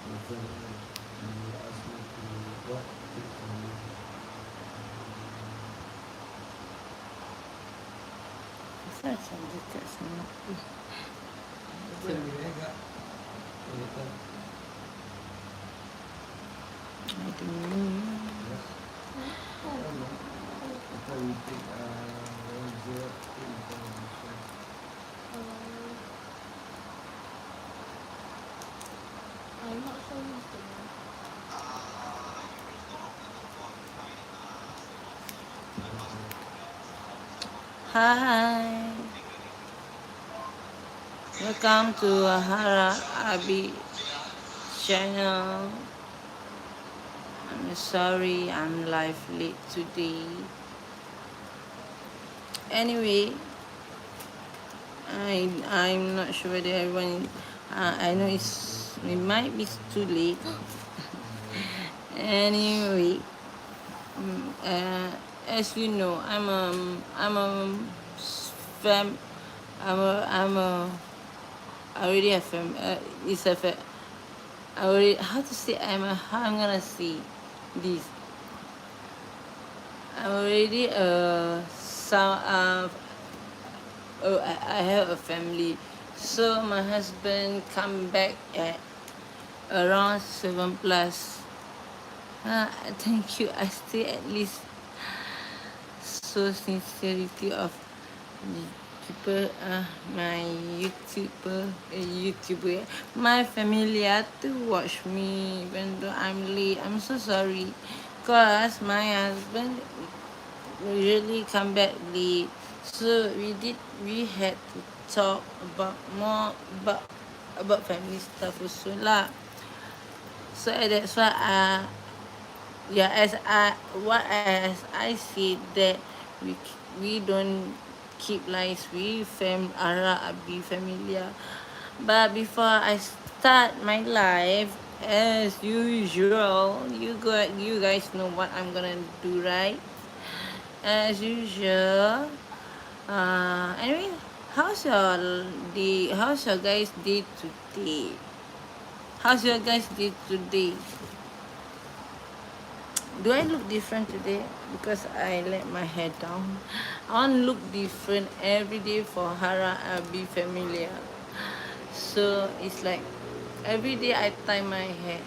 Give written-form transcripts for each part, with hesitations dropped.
my friend he asked me to what thing for me. Saya macam dekat sana. Apa yang boleh kak? Boleh kan? I don't know. Yes. Hello. After we take 108 information. I'm not sure who's the one. Hi. Welcome to HarAbie channel. I'm sorry I'm live late today. Anyway, I'm not sure whether everyone. I know it might be too late. Anyway, as you know, I'm a fam. I'm a I already have it's a I already how to say how I'm gonna say this. I'm already I have a family. So my husband come back at around 7 plus. Thank you. I stay at least so sincerity of people, my YouTuber, my family to watch me even though I'm late. I'm so sorry, cause my husband usually come back late, so we had to talk about more about family stuff also lah. So that's why yeah, as I said that we don't keep lies, we HarAbie familiar. But before I start my life, as usual, you guys know what I'm gonna do, right? As usual. Anyway, how's your day? How's your guys' day today? How's your guys' day today? Do I look different today? Because I let my hair down. I want to look different every day for HarAbie Family. So it's like every day I tie my hair.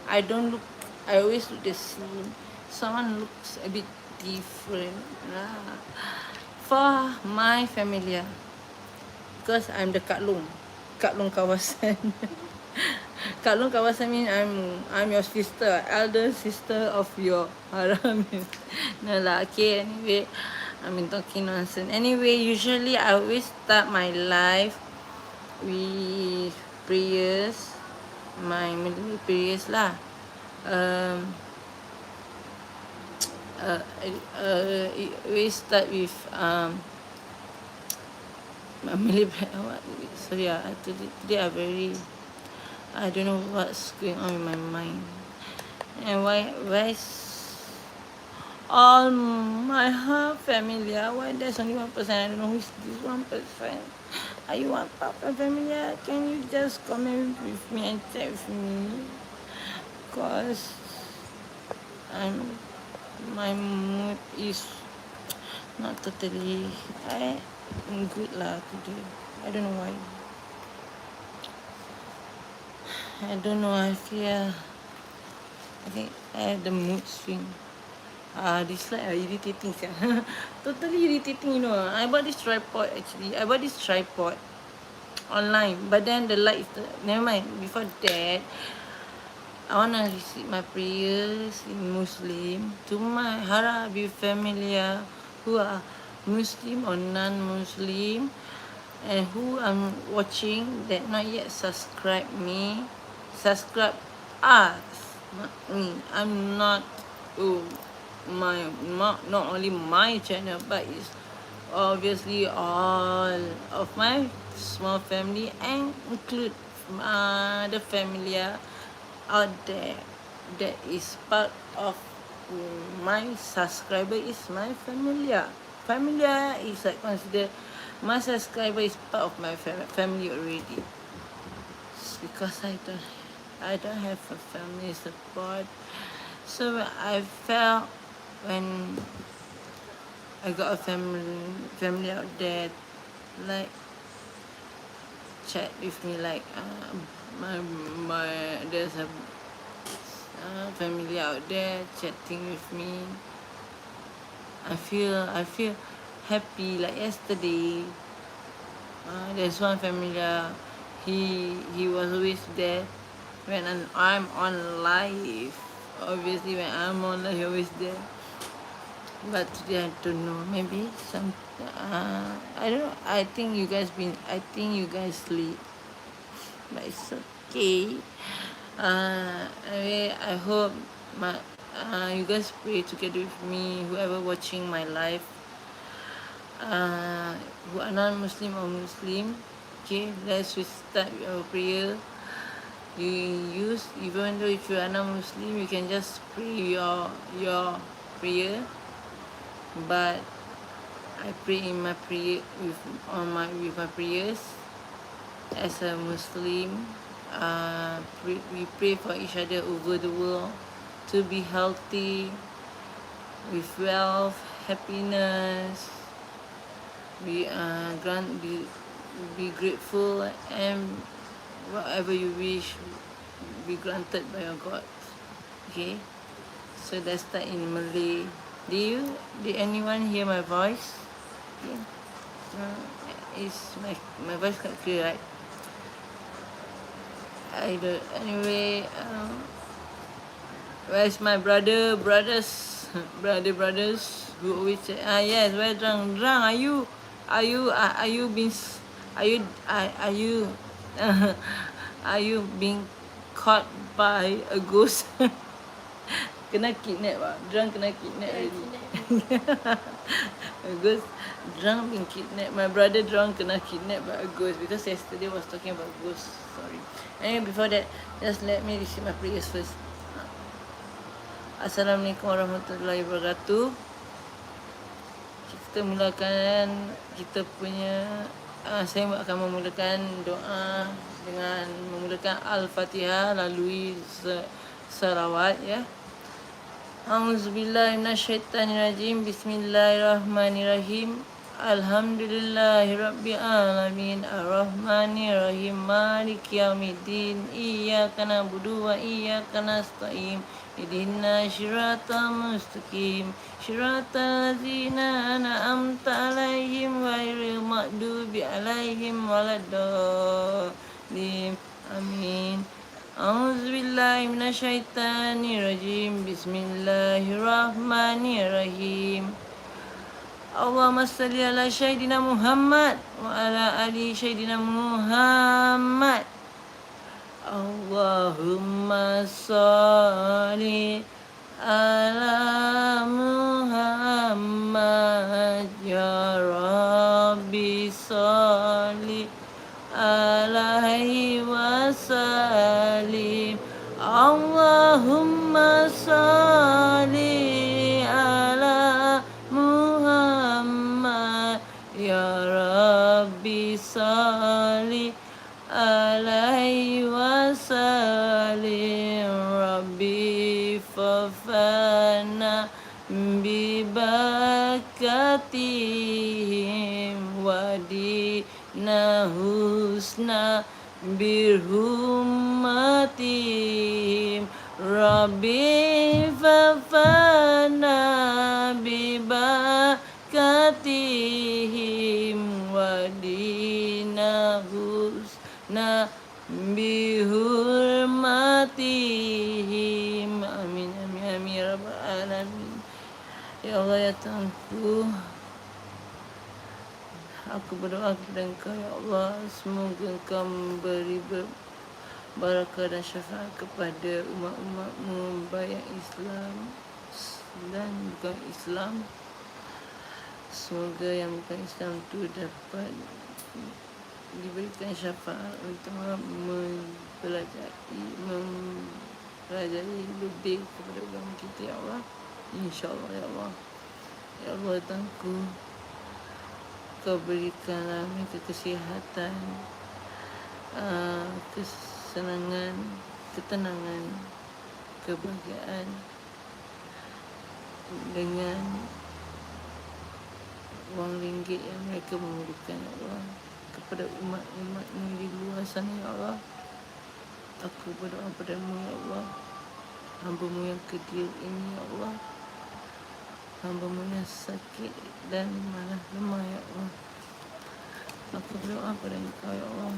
I don't look. I always look the same. Someone looks a bit different. For my family, because I'm the Kak Long kawasan. Kak Long kawasan mean I'm your sister, elder sister of your haram. No lah, okay. Anyway, I'm been talking nonsense. Anyway, usually I always start my life with prayers, my Malay prayers lah. Um, we start with my Malay what? Sorry, today I very I don't know what's going on in my mind. And why's all my family? Why there's only 1%? I don't know who's this 1%. Are you one part of family? Can you just comment with me and chat with me? Cause I'm my mood is not totally I'm good lah today. I don't know why. I don't know. I think I have the mood swing. This light are irritating. Totally irritating, you know. I bought this tripod actually. I bought this tripod online, but then the light is never mind. Before that, I wanna receive my prayers in Muslim to my HarAbie family who are Muslim or non-Muslim and who I'm watching that not yet subscribe me. Subscribe us, not me. I'm not oh, not only my channel, but it's obviously all of my small family and include the family out there that is part of my subscriber is my familiar. Familiar is like consider my subscriber is part of my family already. It's because I don't. I don't have a family support. So I felt when I got a family out there, like chat with me, like my there's a family out there chatting with me. I feel happy. Like yesterday, there's one family. He was always there when I'm on live. Obviously, when I'm on live, he always there. But today I don't know. Maybe some. I don't know. I think you guys sleep. But it's okay. Anyway, I hope my you guys pray together with me. Whoever watching my live, who are non-Muslim or Muslim, okay, let's start with our prayer. You use, even though if you are non-Muslim, you can just pray your prayer. But I pray in my prayer with my prayers as a Muslim. We pray for each other over the world to be healthy, with wealth, happiness. We be grateful, and whatever you wish be granted by your God. Okay, so let's start in Malay. Did anyone hear my voice? Okay. Is my voice quite clear, right? I don't. Anyway, where's my brothers who always say, yes, where Drang? Drang, are you being, are you, are you being caught by a ghost? Kena kidnap ah. Drang kena kidnap already. A ghost. Drang being kidnapped. My brother Drang kena kidnapped by a ghost because yesterday was talking about ghosts. Sorry. Anyway, before that, just let me receive my prayers first. Assalamualaikum warahmatullahi wabarakatuh. Kita mulakan kita punya saya akan memulakan doa dengan memulakan Al-Fatihah lalui salawat ya. A'udzubillahi minasyaitanirrajim. Bismillahirrahmanirrahim. Alhamdulillahirabbil alamin arrahmanirrahim maliki yaumiddin iyyaka na'budu wa iyyaka nasta'in ihdinas siratal mustaqim siratal ladzina an'amta 'alaihim ghairil maghdubi 'alaihim waladdallin amin. A'udzubillahi minasyaitanirrajim. Bismillahirrahmanirrahim. Allahumma salli ala Sayyidina Muhammad wa ala ali Sayyidina Muhammad. Allahumma salli ala Muhammad ya Rabbi salli alaihi wasallim. Allahumma salli ala Muhammad ya Rabbi salli alaihi wasallim. Rabbi fafana bibakatihim wadina husna birhummatihim. Rabbi fafana bibakatihim wadina husna bihurmatihim. Amin amin amin ya rabbal alamin. Ya Allah ya Tuhanku, aku berdoa kepada Engkau ya Allah, semoga Engkau memberi barakah dan syafaat kepada umat-umatmu baik Islam dan bukan Islam. Semoga yang bukan Islam itu dapat diberikan syafaat untuk mempelajari lebih kepada agama kita ya Allah. InsyaAllah ya Allah. Ya Allah Tuhanku, Kau berikanlah mereka kesihatan, kesenangan ketenangan, kebahagiaan dengan wang ringgit yang mereka memerlukan, ya Allah. Kepada umat-umatmu di luar sana, ya Allah, aku berdoa padamu, ya Allah. Hamba-Mu yang kecil ini, ya Allah, hamba-Mu yang sakit dan malah lemah, ya Allah. Aku berdoa pada Engkau, ya Allah,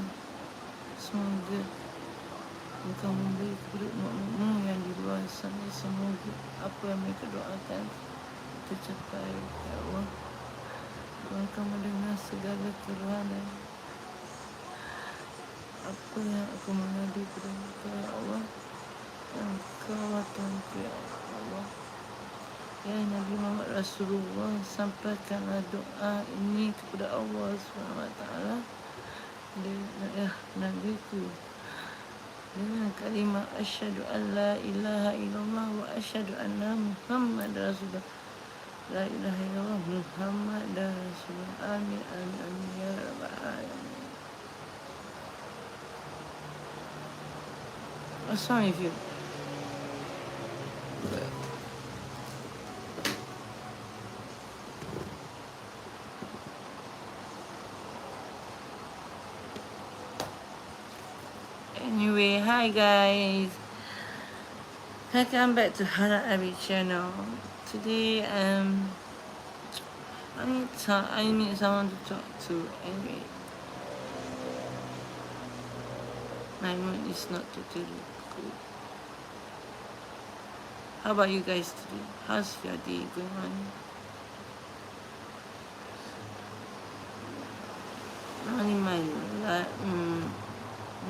semoga Engkau memberi kepada umat-Mu yang di luar sana, semoga apa yang mereka doakan tercapai, ya Allah. Engkau mendengar segala keluhan dan apa yang aku mengadu kepada Engkau, ya Allah. Engkau Tuhanku, ya Allah. Ya Nabi Muhammad Rasulullah, sampaikanlah doa ini kepada Allah SWT. Ya Nabiku, dengan kalimah asyhadu an la ilaha illallah wa asyhadu anna Muhammad Rasulullah. La ilaha illallah Muhammad Rasulullah. Amin amin amin ya rabbal alamin. What's wrong with you? Anyway, hi guys. Welcome back to HarAbie channel. Today I need someone to talk to. Anyway, my mood is not totally good. How about you guys today? How's your day going on? Only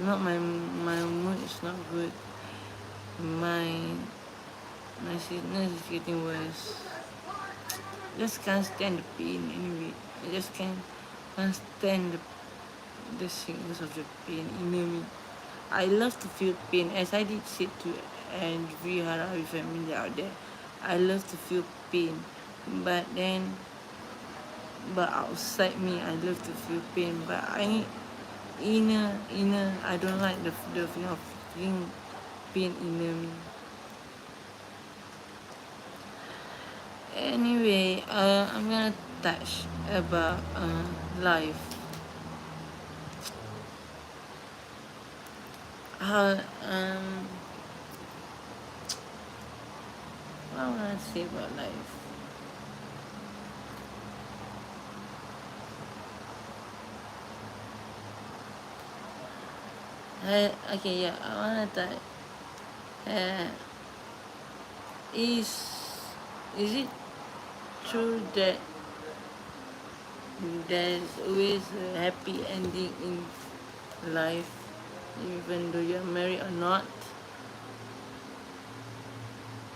not my mood is not good. My sickness is getting worse. Just can't stand the pain anyway. I just can't stand the sickness of the pain in me. I love to feel pain, as I did say to every HarAbie family out there. I love to feel pain, but outside me, I love to feel pain. But inner, I don't like the feeling of feeling pain inner me. Anyway, I'm gonna touch about life. How what I wanna say about life. Okay, yeah, I wanna touch. Is it true that there's always a happy ending in life, even though you're married or not?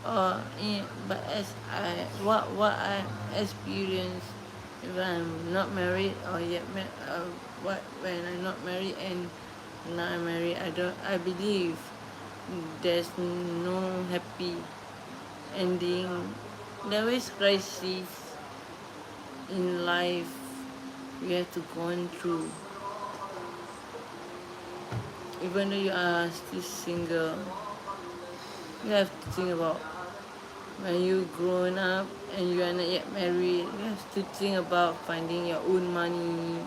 Or but as what I experience, if I'm not married or yet when I'm not married and now I'm married, I believe there's no happy ending. There is crisis in life we have to go through. Even though you are still single, you have to think about when you grown up and you are not yet married. You have to think about finding your own money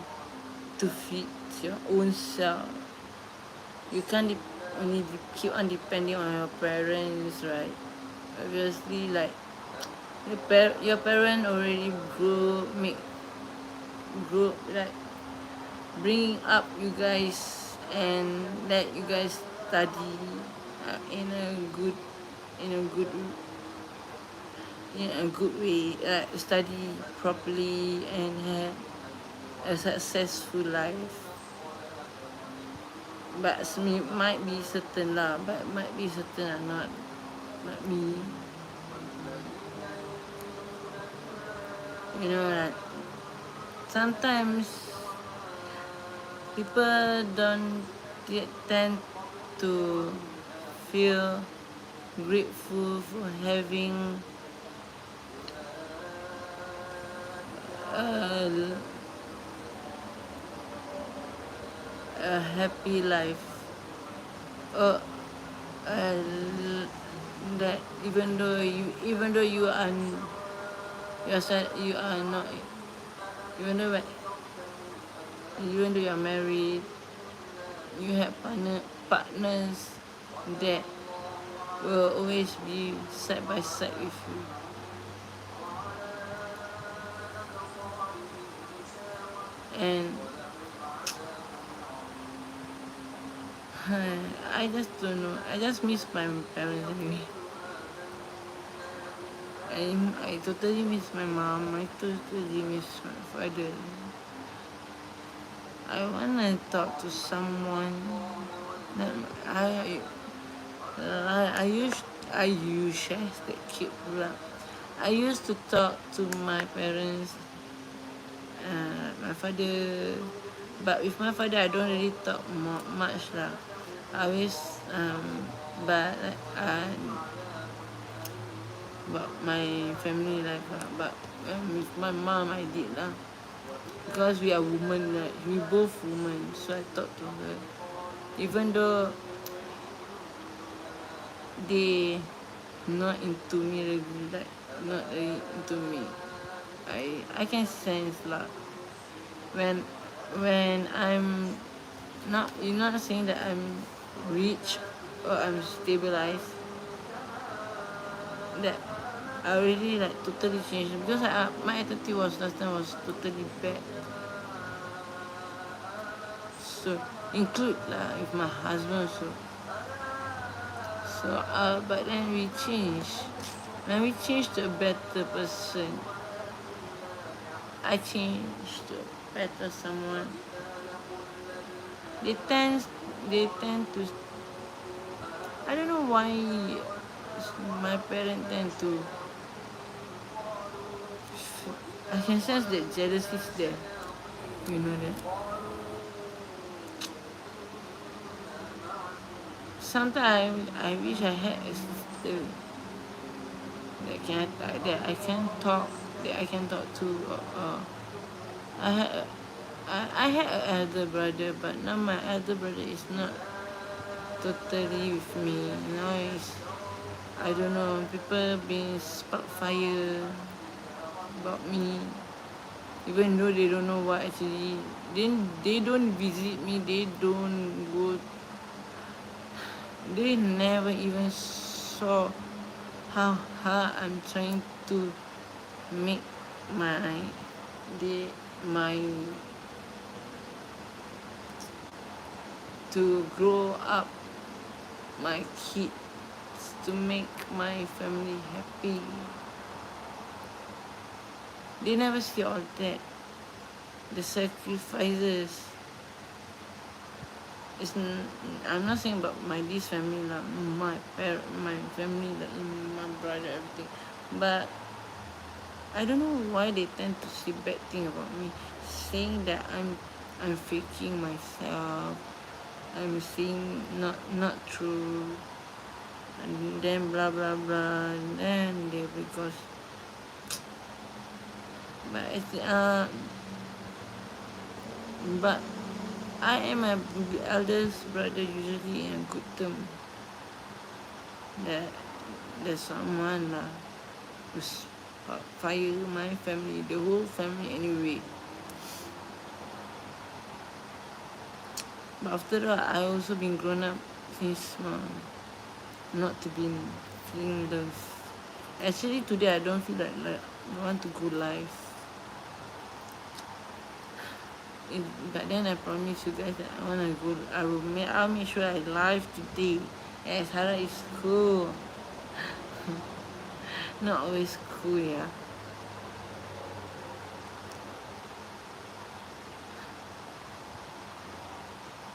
to feed your own self. You can't only keep on depending on your parents, right? Obviously, like your parent already grew, like bringing up you guys and let you guys study in a good way, study properly and have a successful life. But might be certain lah, but might be certain or not. Not me. You know that sometimes people don't tend to feel grateful for having a happy life. uh, that even though you are not, even though even though you are married, you have partners that will always be side by side with you. And I just don't know. I just miss my parents anyway. I totally miss my mom. I totally miss my father. I wanna talk to someone. That I used that cute pula. I used to talk to my parents, my father, but with my father I don't really talk much lah. I always but about my family life lah. But with my mom I did lah. Because we are women, right? We both women, so I talk to her. Even though they not into me really, like not really into me. I can sense lah when I'm not, you're not saying that I'm rich or I'm stabilized, that I already like totally changed because my attitude was last time was totally bad. So include lah with my husband also. So but then we changed. When we changed to a better person, I changed to a better someone. They tend to, I don't know why my parents tend to, I can sense that jealousy is there. You know that. Sometimes I wish I had a sister that I can talk, that I can talk to. I had I had an elder brother, but now my elder brother is not totally with me. Now it's, I don't know, people being spark fire about me, even though they don't know what actually. Then they don't visit me. They don't go. They never even saw how hard I'm trying to make my my to grow up my kids, to make my family happy. They never see all that, the sacrifices. I'm not saying about this family lah, my family, like my brother, everything. But I don't know why they tend to say bad thing about me, saying that I'm faking myself. I'm saying not true, and then blah blah blah. And then they, because but it's but I am my eldest brother usually in good term. That there's someone lah who's fire my family, the whole family anyway. But after that, I also been grown up since not to be feeling love. Actually today I don't feel like I want to go live. But then I promise you guys that I wanna go. I'll make sure I live today. As Hara is cool. Not always cool, yeah.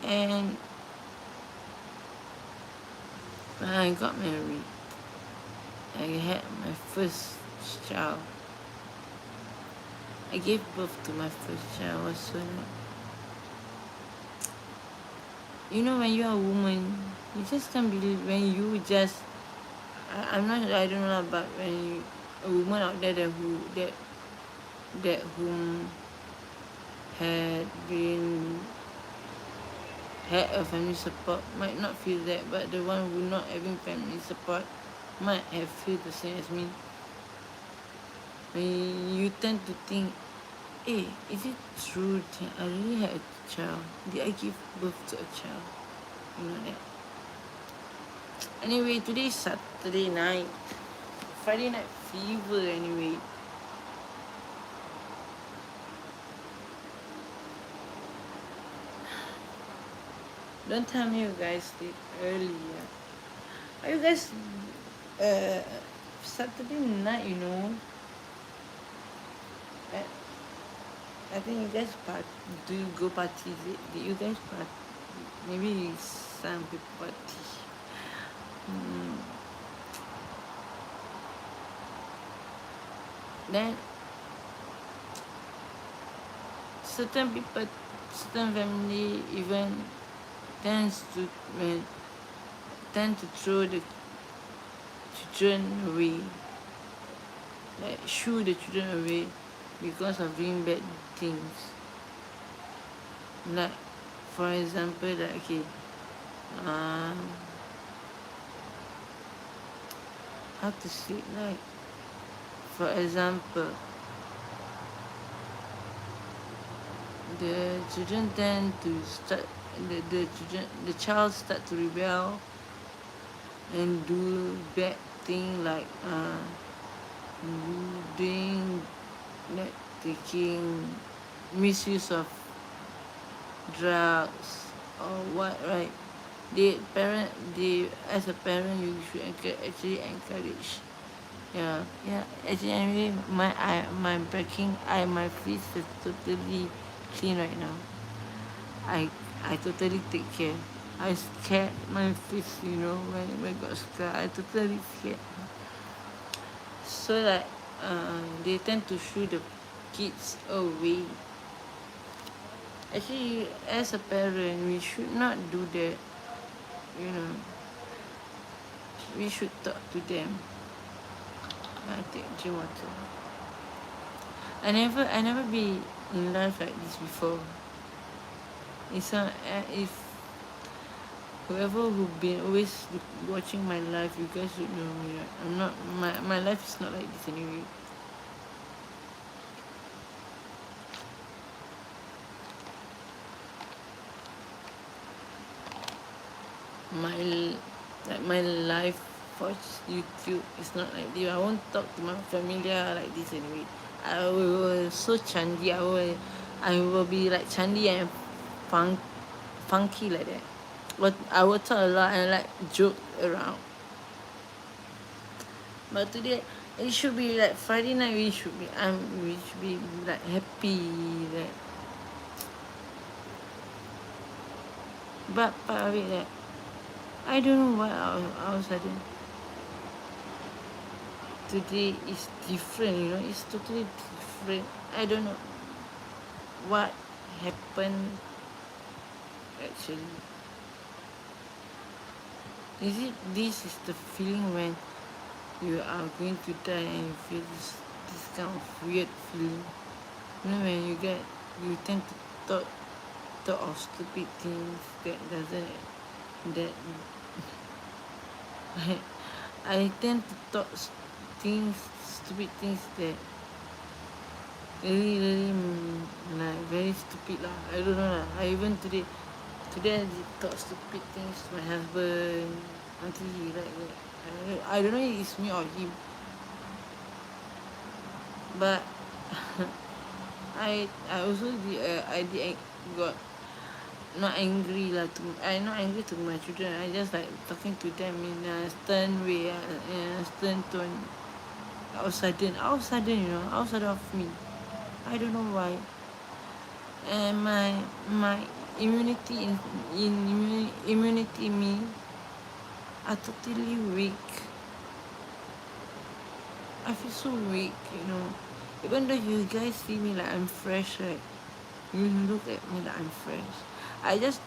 And when I got married, I had my first child. I gave birth to my first child. I was so, you know, when you are a woman, you just can't believe when you just, I don't know, but when a woman out there whom had been had a family support might not feel that, but the one who not having family support might have feel the same as me. When you tend to think, hey, is it true that I really had a child? Did I give birth to a child? You know that. Anyway, today is Saturday night. Friday night fever anyway. Don't tell me you guys sleep early. Yeah. Are you guys uh Saturday night, you know? I, I think you guys do you go party? Did you guys party? Maybe some people party. Then certain people, certain family even tends to tend to throw the children away, like shoo the children away because of doing bad things. Like for example, like okay, how to say, like for example, the children tend to start the child start to rebel and do bad thing like doing, like taking misuse of drugs or what, right? They as a parent you should actually encourage. Yeah. Actually, anyway, my face is totally clean right now. I totally take care. I scared my face, you know, when I got scar. I totally scared. So like, they tend to shoo the kids away. Actually, as a parent, we should not do that. You know, we should talk to them. I take drink water. I never be in life like this before. It's not, if whoever who been always watching my life, you guys would know me. Right? I'm not, my life is not like this anyway. My life for YouTube is not like this. I won't talk to my family like this anyway. I will so chandy. I will be like chandy and funky like that. But I will talk a lot and like joke around. But today it should be like Friday night. We should be like happy. Like, but part of it, like, I don't know why all of a sudden today is different. You know, it's totally different. I don't know what happened actually. This is the feeling when you are going to die and you feel this kind of weird feeling. You know, when you tend to thought of stupid things that I tend to thought stupid things that really like very stupid lah. I don't know lah. I even today I did talk stupid things to my husband until he like I don't know if it's me or him, but I also got not angry lah. I not angry to my children. I just like talking to them in a stern way, in a stern tone. Out of sudden, you know, out of sudden of me. I don't know why. And my immunity immunity me are totally weak. I feel so weak, you know. Even though you guys see me like I'm fresh, right? You look at me like I'm fresh. I just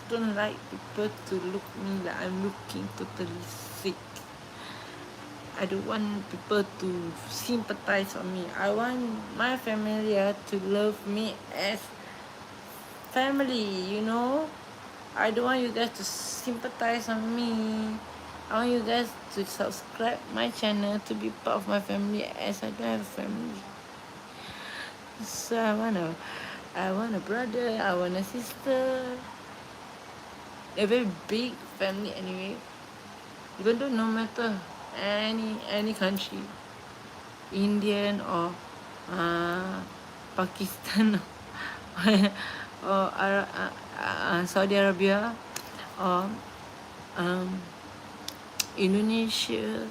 don't like people to look me like I'm looking totally sick. I don't want people to sympathize on me. I want my family to love me as family, you know. I don't want you guys to sympathize on me. I want you guys to subscribe my channel to be part of my family, as I don't have a family. So I want a brother, I want a sister, a very big family anyway. Even though no matter any country, Indian or Pakistan or Saudi Arabia or um, Indonesia,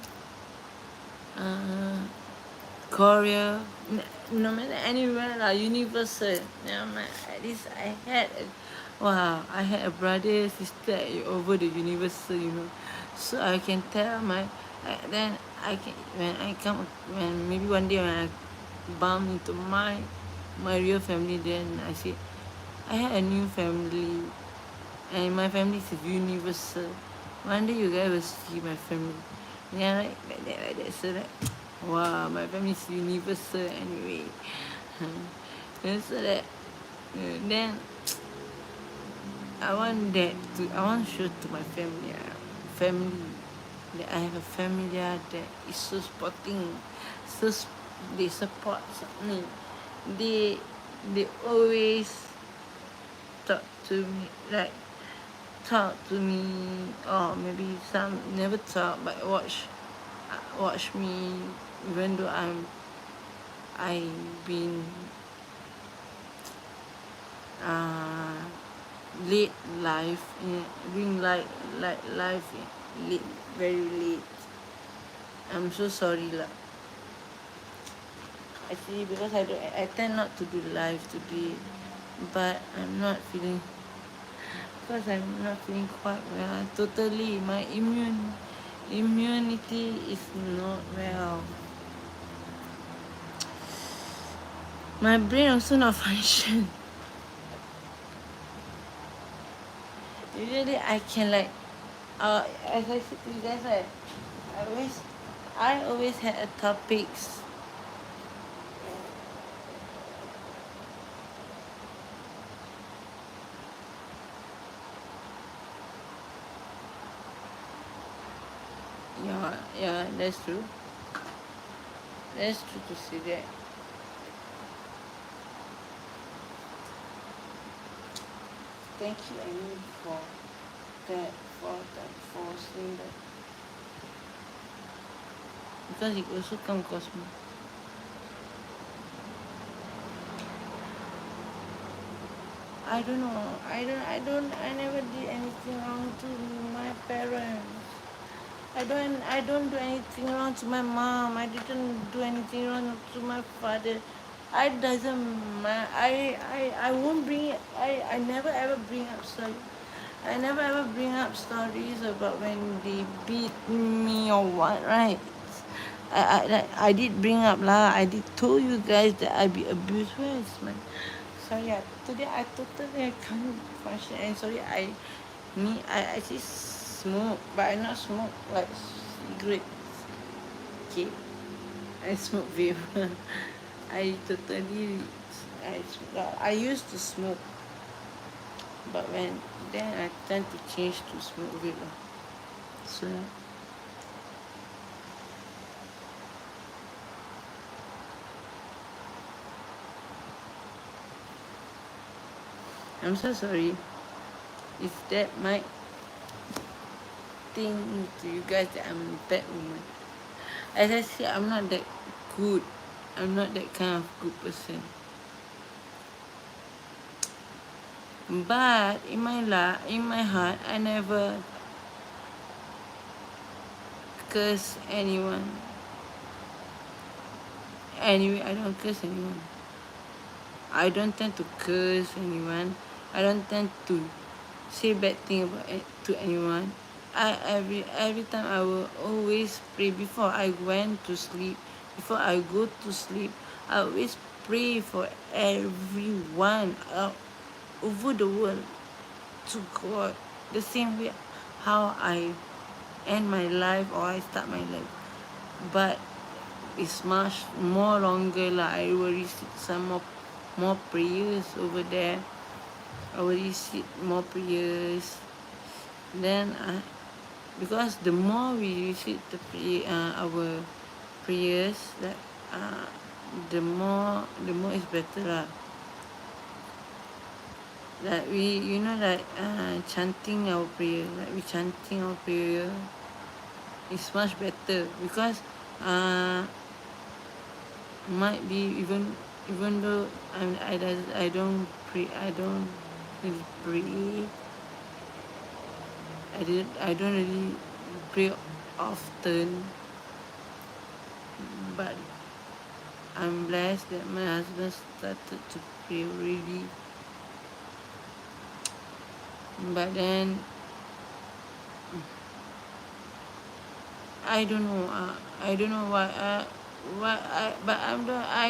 Korea, no matter anywhere lah, universal. At least I had a brother, sister over the universal, you know. So I can tell then I can when maybe one day when I bump into my real family, then I say I had a new family, and my family is universal. One day you guys will see my family. Yeah, like that. So that, wow, my family is universal anyway. And so that, then I want to show to my family that I have a family that is so supporting, they support me. They always talk to me, like talk to me, or maybe some never talk but watch me, even though I've been late life, doing life late, very late. I'm so sorry lah. Actually, because I tend not to do live today, but I'm not feeling, because I'm not feeling quite well. Totally, my immunity is not well. My brain also not function. Usually I can like, as I said to you guys, I always had a topics. Yeah, that's true. That's true to say that. Thank you, Amy, for saying that. Because it also come cost me. I don't know. I never did anything wrong to my parents. I don't do anything wrong to my mom. I didn't do anything wrong to my father. I won't bring it. I never ever bring up stories. I never ever bring up stories about when they beat me or what, right? I did bring up lah. I did told you guys that I be abused. Where is my? Sorry, today I totally can't function. And sorry, I actually smoke, but I not smoke like cigarette. Okay, I smoke vape. I totally I used to smoke, but then I tend to change to smoke vape lah. So I'm so sorry if that might think to you guys that I'm a bad woman. As I said, I'm not that good. I'm not that kind of good person. But in my heart, I never curse anyone. Anyway, I don't curse anyone. I don't tend to curse anyone. I don't tend to say bad thing about to anyone. Every time I will always pray before I went to sleep. Before I go to sleep, I always pray for everyone over the world to God. The same way how I end my life or I start my life. But it's much more longer lah. I will receive some more prayers over there. I will receive more prayers. Then because the more we receive our prayers, that uh, the more is better lah. Like we, like chanting our prayer, like we chanting our prayer is much better because uh, might be even though I don't pray, I don't really pray. I don't really pray often, but I'm blessed that my husband started to pray already. But then I don't know. I don't know why. But I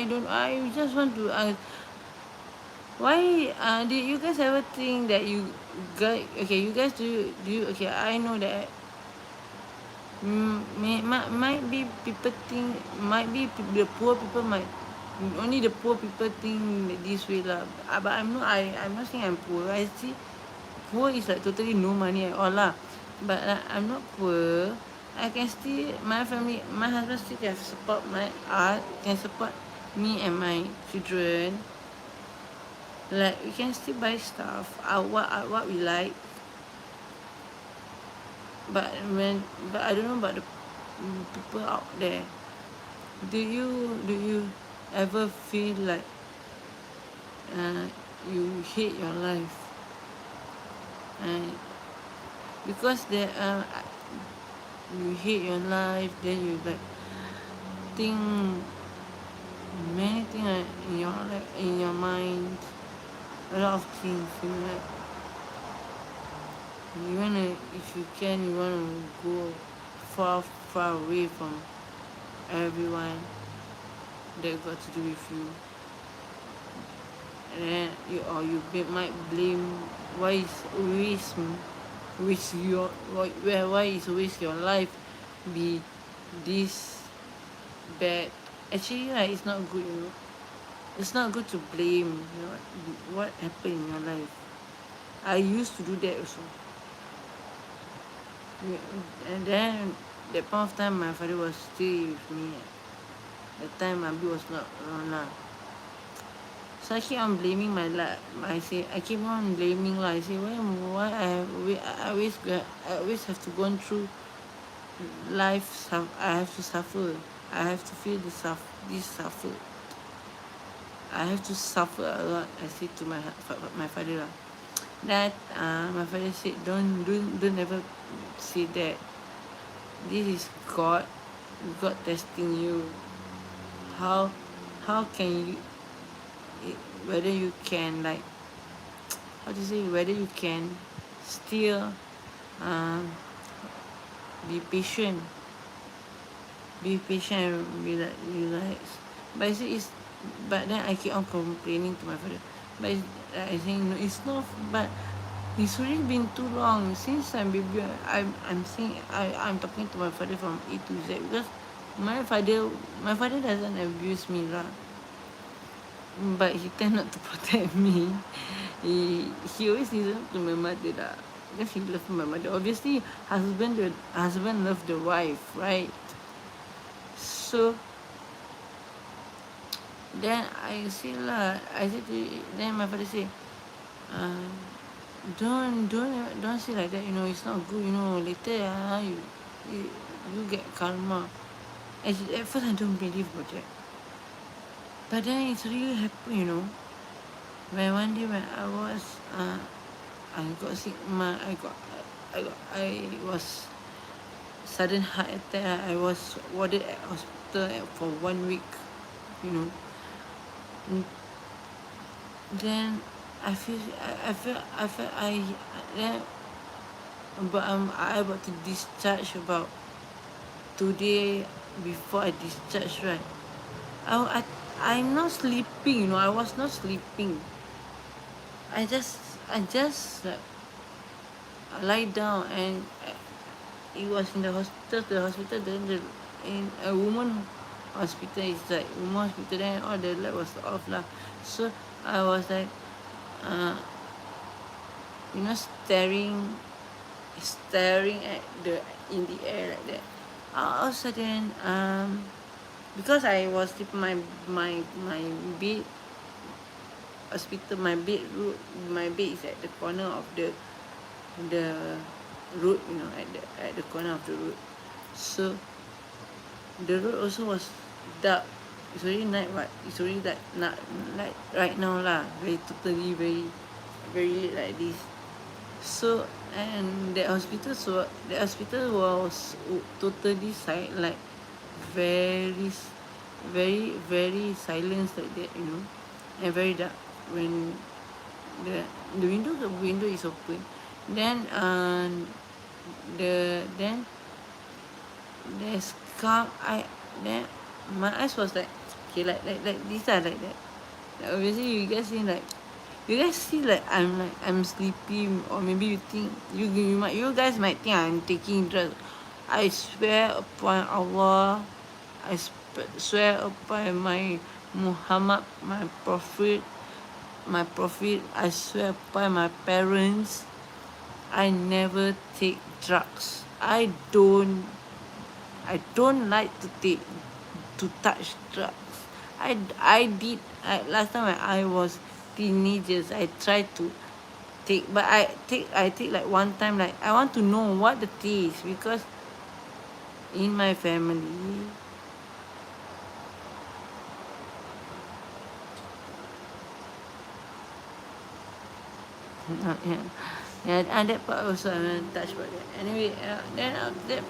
don't. I just want to ask. Why? Did you guys ever think that you guys? Okay, you guys do you? Okay, I know that. Might be people think. Might be the poor people might. Only the poor people think this way lah. But I'm not. I'm not saying I'm poor. I see poor is like totally no money at all lah. But I'm not poor. I can still, my family, my husband still can support my art, can support me and my children. Like we can still buy stuff, what we like. But I don't know about the people out there. Do you ever feel like uh, you hate your life? And because you hate your life, then you like think many things in your like in your mind, a lot of things. You wanna, if you can, you wanna go far, far away from everyone that got to do with you. And then might blame why is always waste your why is always your life be this bad. Actually, like, it's not good, It's not good to blame, what happened in your life. I used to do that also. And then that point of time, my father was still with me. That time, Abi was not around lah. So I keep on blaming my life. I keep on blaming lah. I say, why I always have to go through life. I have to suffer. I have to feel this suffer. I have to suffer a lot. I say to my father lah. That my father said, don't ever say that. This is God testing you. How can you, whether you can, like, how to say, whether you can still be patient and relax. But I say but then I keep on complaining to my father. But I think no, it's not. But it's already been too long since I'm baby. I'm saying I'm talking to my father from A to Z because my father doesn't abuse me lah. But he tend not to protect me. He always listen to my mother lah. Because he loves my mother. Obviously, husband love the wife, right? So then I say lah, then my father say, don't say like that, it's not good, later you get karma. At first I don't believe about that. But then it's really happened, when one day when I was I got sick, I was sudden heart attack. I was warded at hospital for 1 week, Then I feel then, but I about to discharge about 2 day before I discharge, right? I'm not sleeping, I was not sleeping. I just like, lie down, and it was in the hospital. Then in a woman hospital, it's like woman hospital. Then all the light was off lah. So I was like, you know, staring at the in the air like that. All of a sudden, because I was sleeping, my bed hospital, my bed is at the corner of the road, you know, at the corner of the road. So the road also was dark. It's already night, but it's already like not like right now lah. Very totally very late like this. So and the hospital was totally silent, like very very silent like that, you know, and very dark when the the window is open. Then then there's calm. Then my eyes was like, okay, like this are like that. Like obviously you guys see like I'm sleepy, or maybe you think you guys might think I'm taking drugs. I swear upon Allah, swear upon my Muhammad, my prophet, I swear upon my parents, I never take drugs. I don't like to touch drugs. Last time when I was teenagers, I tried to take, but I take like one time, like I want to know what the taste, because in my family, yeah, yeah, and that part also I want to touch about that. Anyway, then after that,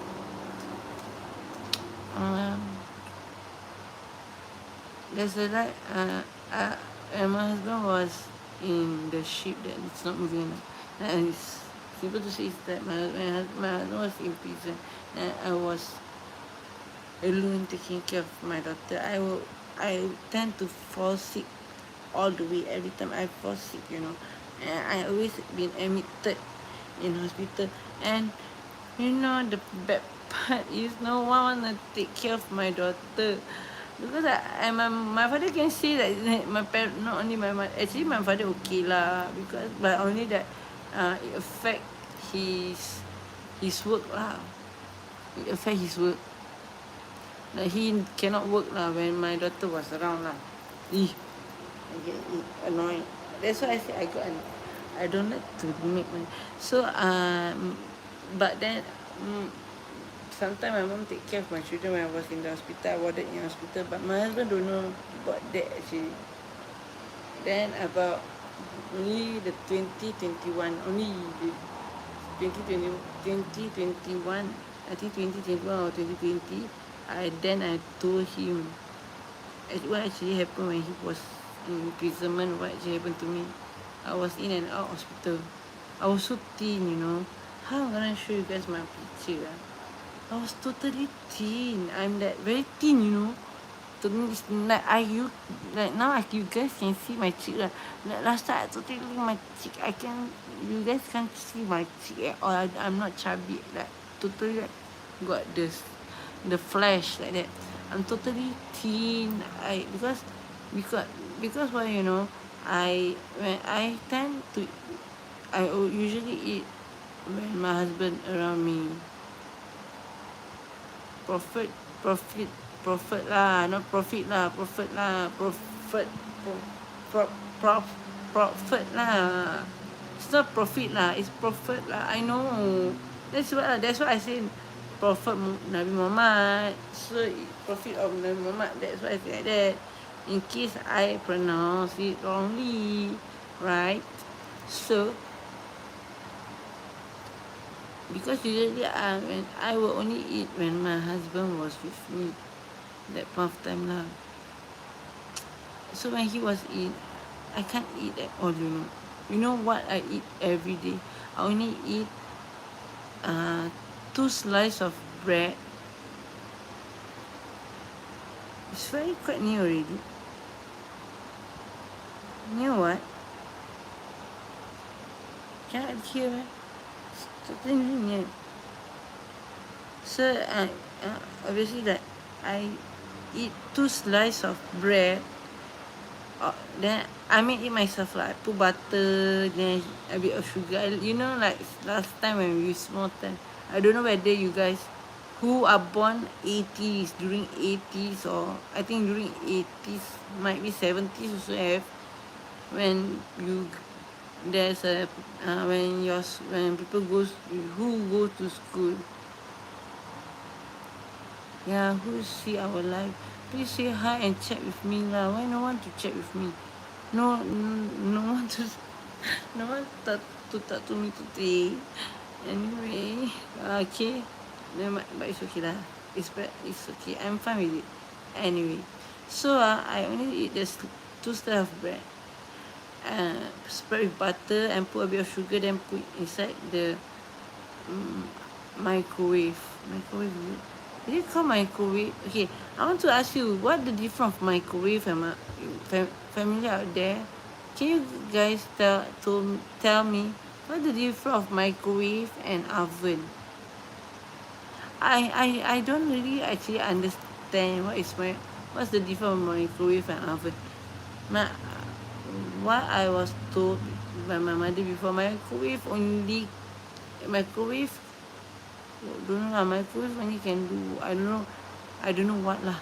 um, there's a like and my husband was in the ship that it's not moving, and it's simple to say is that my husband was in prison, and I was alone taking care of my daughter. I tend to fall sick all the way. Every time I fall sick, you know, and I always been admitted in hospital. And you know the bad part is no one wanna take care of my daughter, because my father can say that my parent, not only my mother, actually my father okay lah, because but only that it affect his work lah. It affect his work. Like he cannot work lah when my daughter was around lah. I get annoyed. That's why I say I don't like to make money. So but then sometimes my mom take care of my children when I was in the hospital. I warded in hospital, but my husband don't know about that actually. Then about only the 2021, only the 2021, I think 2021 or 2020, I told him what actually happened when he was in imprisonment, what actually happened to me. I was in and out hospital. I was so thin, you know. How am I gonna show you guys my picture? I was totally thin. I'm that very thin, you know. To me, it's like like now you guys can see my cheek lah. Like last time I totally my cheek. You guys can't see my cheek at all. I'm not chubby, like totally like got the flesh like that. I'm totally thin. Because why, you know, when I tend to usually eat when my husband around me. Profit profit lah, not profit lah, profit lah, profit pro, pro, profit lah. It's not profit lah, it's profit lah. I know. That's what I say. Prophet Nabi Muhammad. So prophet of Nabi Muhammad. That's why I say like that. In case I pronounce it wrongly, right? So because usually when I will only eat when my husband was with me, that point of time lah. So when he was in, I can't eat at all, you know. You know what I eat every day? I only eat 2 slices of bread. It's very quite near already. Near what? Cannot hear, man. It's totally near. So obviously that I eat 2 slices of bread Then I make it myself lah. I put butter, then a bit of sugar. You know, like last time when we small time. I don't know whether you guys who are born 80s, during 80s, or I think during 80s, might be 70s also have, when you there's a when people who go to school, yeah, who see our life, please say hi and chat with me lah. Why no one to chat with me? No one to no one to talk to me today. Anyway, okay, but it's okay lah. It's okay. I'm fine with it. Anyway, so I only eat this two slices of bread. Spread with butter and put a bit of sugar, then put inside the mm, microwave. Microwave, is it? Is it called microwave? Okay, I want to ask you, what the difference of microwave and family out there? Can you guys tell me what the difference of microwave and oven? I don't really actually understand what's the difference of microwave and oven. My, what I was told by my mother before, microwave, don't know lah, microwave only can do, I don't know what lah.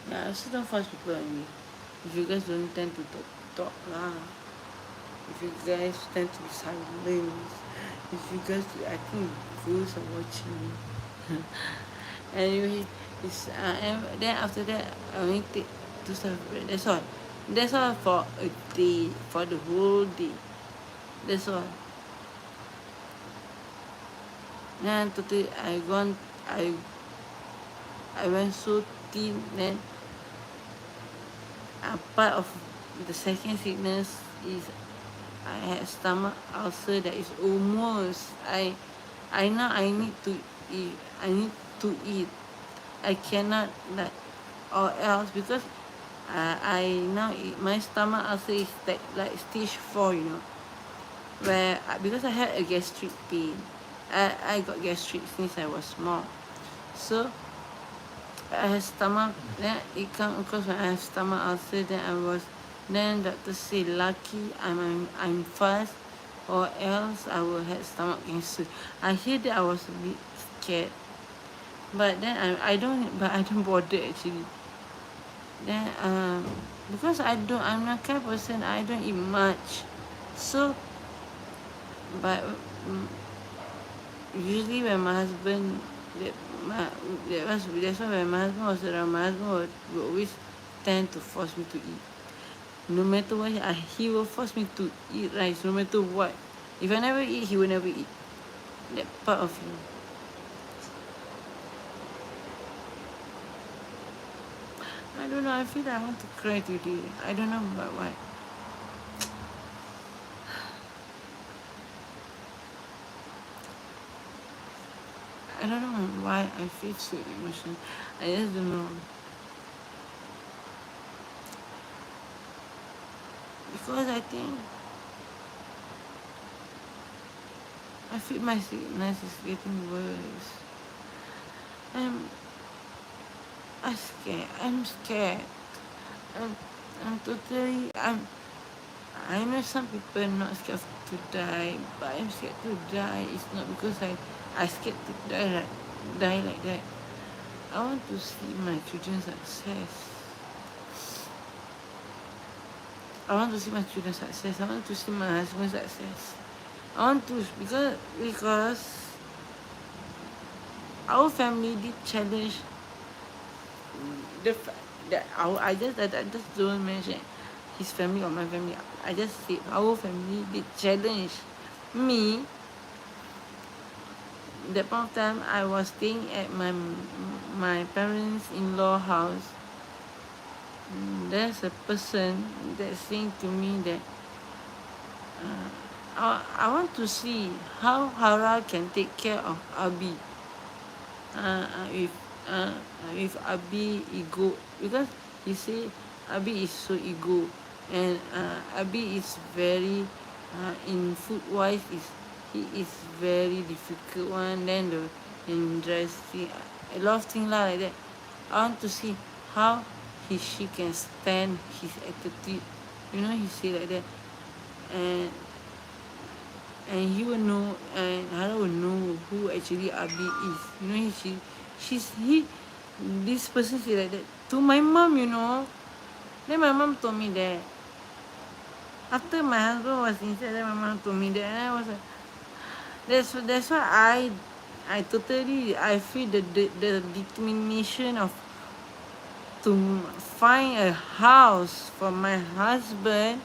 Yeah, I also don't force people on me. If you guys don't tend to talk lah. If you guys tend to be silent. If you guys, I think girls are watching me. Anyway, and then after that, I only take two slices of bread. That's all. That's all for a day, for the whole day. That's all. Then totally, I went so thin. Then part of the second sickness is I had stomach ulcer that is almost, I know I need to eat. I need to eat. I cannot, like, or else, because I now my stomach ulcer is like stage 4, you know, where because I had a gastric pain. I got gastric since I was small, so I have stomach. Then it come across when I have stomach ulcer. Then doctor say lucky I'm fast, or else I will have stomach cancer. I hear that, I was a bit scared, but then I don't bother actually. Then because I'm not kind of person, I don't eat much, so but usually when my husband that's why when my husband was around, my husband would always tend to force me to eat. No matter what, he will force me to eat rice, no matter what. If I never eat, he will never eat. That part of him. I don't know, I feel that I want to cry today. I don't know about what. I don't know why I feel so emotional. I just don't know. Because I think I feel my sickness is getting worse. I'm scared. I'm scared. I'm totally. I know some people are not scared to die, but I'm scared to die. It's not because I scared to die like that. I want to see my children's success. I want to see my children's success. I want to see my husband's success. I want to, because our family did challenge the fact that I just don't mention his family or my family. I just said our family did challenge me. That point of time, I was staying at my parents-in-law house. There's a person that's saying to me that I want to see how Hara can take care of Abi. If Abi ego, because he say Abi is so ego, and Abi is very in food wise he is very difficult one. Then the interesting a lot of things lah like that. I want to see how she can stand his attitude. You know, he say like that, and he will know, and Hara will know who actually Abi is. You know, he this person say like that to my mom. You know, then my mom told me that. After my husband was inside, then my mom told me that, and I was like, that's why I totally I feel the determination of to find a house for my husband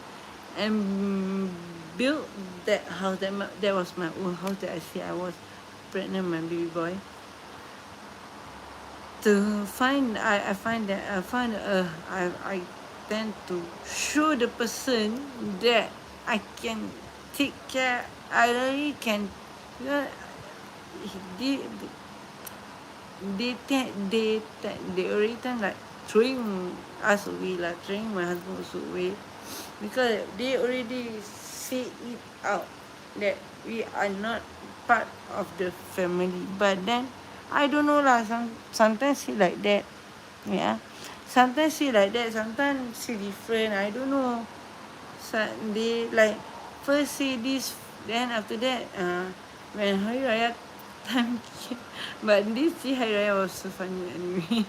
and build that house. That was my own house that I see I was pregnant my baby boy. To find I find that I tend to show the person that I can take care. I really can. You know, they they already time like throwing us away, like throwing my husband also away, because they already say it out that we are not part of the family. But then I don't know lah. Sometimes say like that, yeah. Sometimes say like that. Sometimes say different. I don't know. So they like first say this, then after that, when Hari Raya time came, but this year Hari Raya was so funny anyway.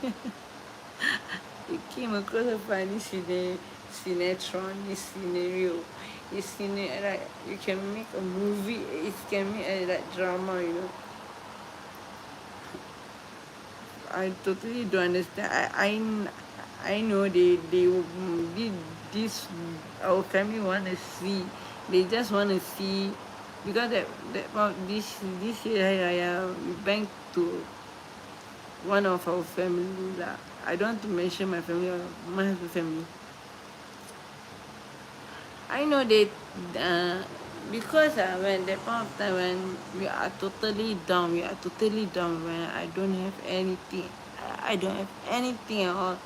It came across a funny sinetron, this scenario. Like you can make a movie, it can make a like drama, you know. I totally don't understand. I know they will did this. Our family want to see. They just want to see, because that about this year Hari Raya we bank to one of our family lah. I don't want to mention my family or my husband family. I know they because when that point of time when we are totally down, when I don't have anything. I don't have anything at all.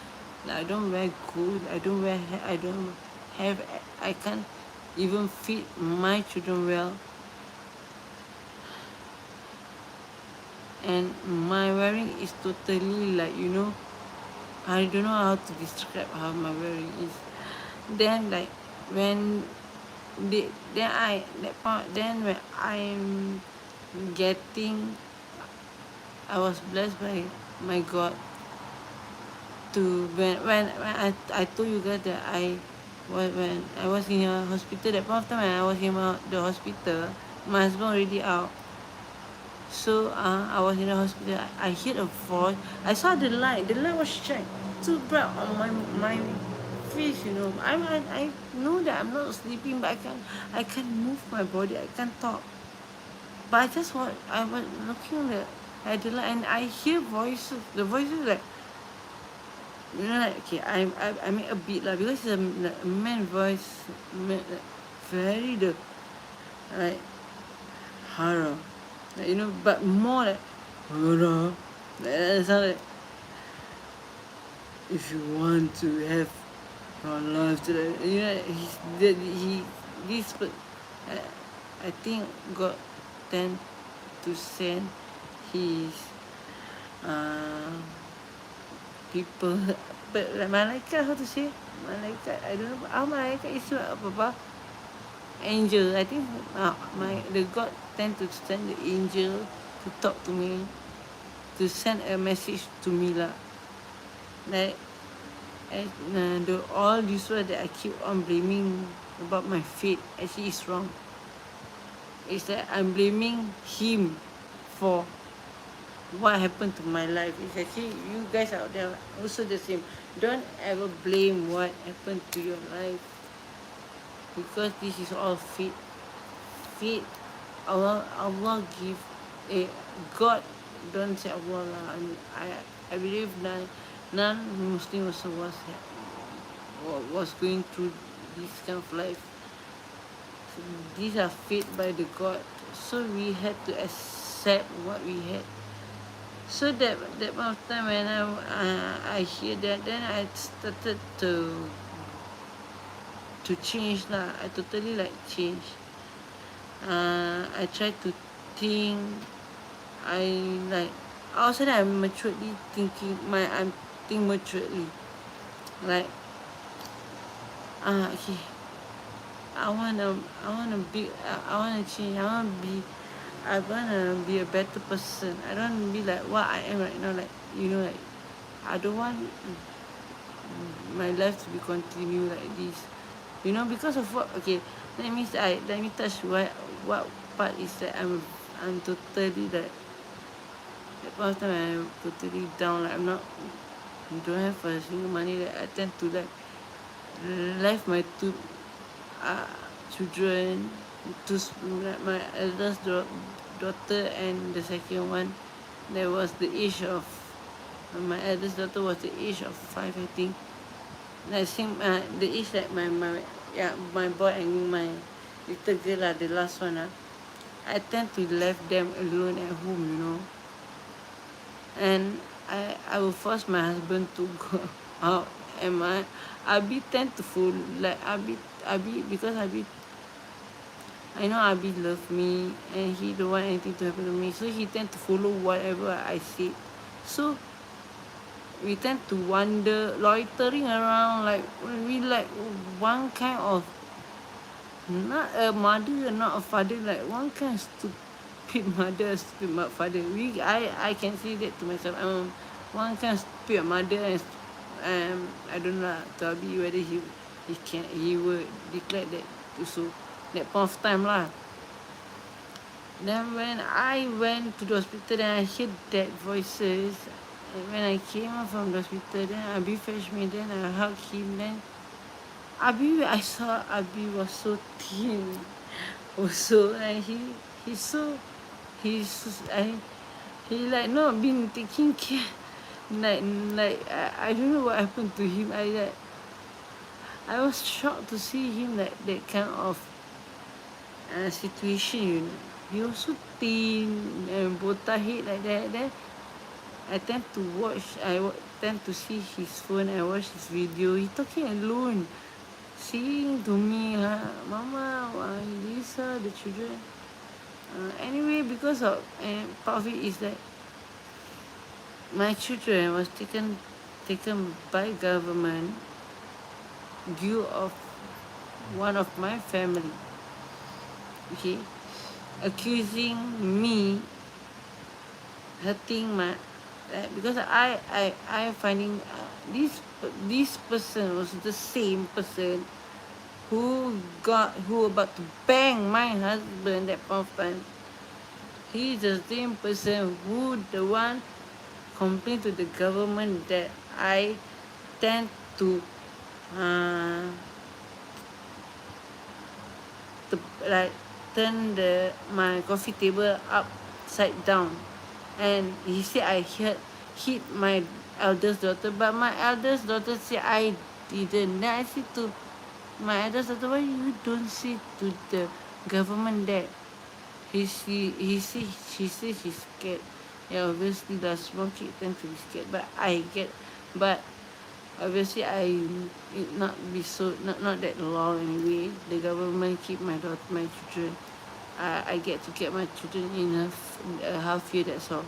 Like, I don't wear gold. I don't have. I can't even feed my children well. And my wearing is totally like, you know, I don't know how to describe how my wearing is. Then like when then when I'm getting, I was blessed by my God to when I told you guys that when I was in a hospital. That point of time when I was in the hospital, my husband already out. So I was in the hospital. I heard a voice. I saw the light. The light was shining too bright on my face. You know, I know that I'm not sleeping, but I can't move my body. I can't talk. But I was looking at the light, and I hear voices. The voices like, you know, like, okay, I make a beat lah, because it's a man voice, very like Hara. Like, you know, but more like Hara. It sound like, if you want to have your life to, you know, I think God tend to send his people, but like malaikat, how to say malaikat, I don't know how malaikat is apa angel. I think the God tend to send the angel to talk to me, to send a message to me lah. Like, and all this word that I keep on blaming about my fate actually is wrong. It's that I'm blaming him for what happened to my life. It's actually you guys out there also the same. Don't ever blame what happened to your life, because this is all fate. Allah give a God. Don't say Allah lah. I believe non-Muslim also was going through this kind of life. So these are fate by the God. So we had to accept what we had. So that point of time when I hear that, then I started to change lah. I totally like change. I try to think. I like also that I'm maturely thinking. I'm think maturely. Like okay. I wanna change. I wanna be a better person. I don't wanna be like what I am right now. Like like I don't want my life to be continue like this. Because of what? Okay, let me touch what part is that I'm totally like at one time I'm totally down. Like I'm not don't have a single money. That I tend to like left my two uh, children, like my eldest daughter and the second one. There was the age of my eldest daughter was the age of 5, I think. I think the age that my boy and my little girl are the last one. I tend to leave them alone at home. And I will force my husband to go out, and my Abi tend to follow, like Abi because I know Abi love me and he don't want anything to happen to me, so he tend to follow whatever I say. So we tend to wander, loitering around, like we like one kind of not a mother, not a father, like one kind of stupid mother, stupid father. I can say that to myself. I'm one kind of stupid mother, and I don't know to Abi whether he will declare that also that point of time lah. Then when I went to the hospital, then I heard that voices. And when I came out from the hospital, then Abi fetched me. Then I hugged him. Then I saw Abi was so thin, also, and he's so he's he like not been taking care. I don't know what happened to him. I was shocked to see him like that kind of situation. He was so thin and botak head like that. Then I tend to tend to see his phone. I watch his video. He talking alone, saying to me, Mama, these are the children. Anyway, because of part of it is that my children was taken by government due of one of my family, okay, accusing me hurting my because I finding this person was the same person who about to bang my husband that point of time. He's the same person who the one complained to the government that I tend to like turn my coffee table upside down, and he said I hit my eldest daughter, but my eldest daughter said I didn't. Then I said to my eldest daughter, why you don't say to the government that he said she says she's scared. Yeah, obviously the small kid tend to be scared, but obviously it not be so not that long anyway. The government keep my children. I get to get my children in a half year, that's all.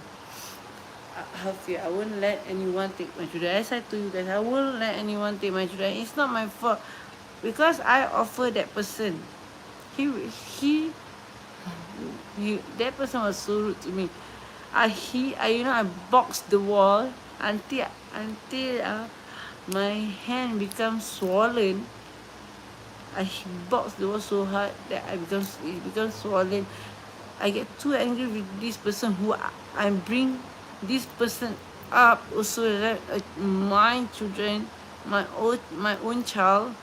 Half year. I won't let anyone take my children. As I told you guys, I won't let anyone take my children. It's not my fault because I offer that person. He that person was so rude to me. I boxed the wall until my hand becomes swollen. I boxed the wall so hard that it becomes swollen. I get too angry with this person who I bring this person up also, like my children, my own child.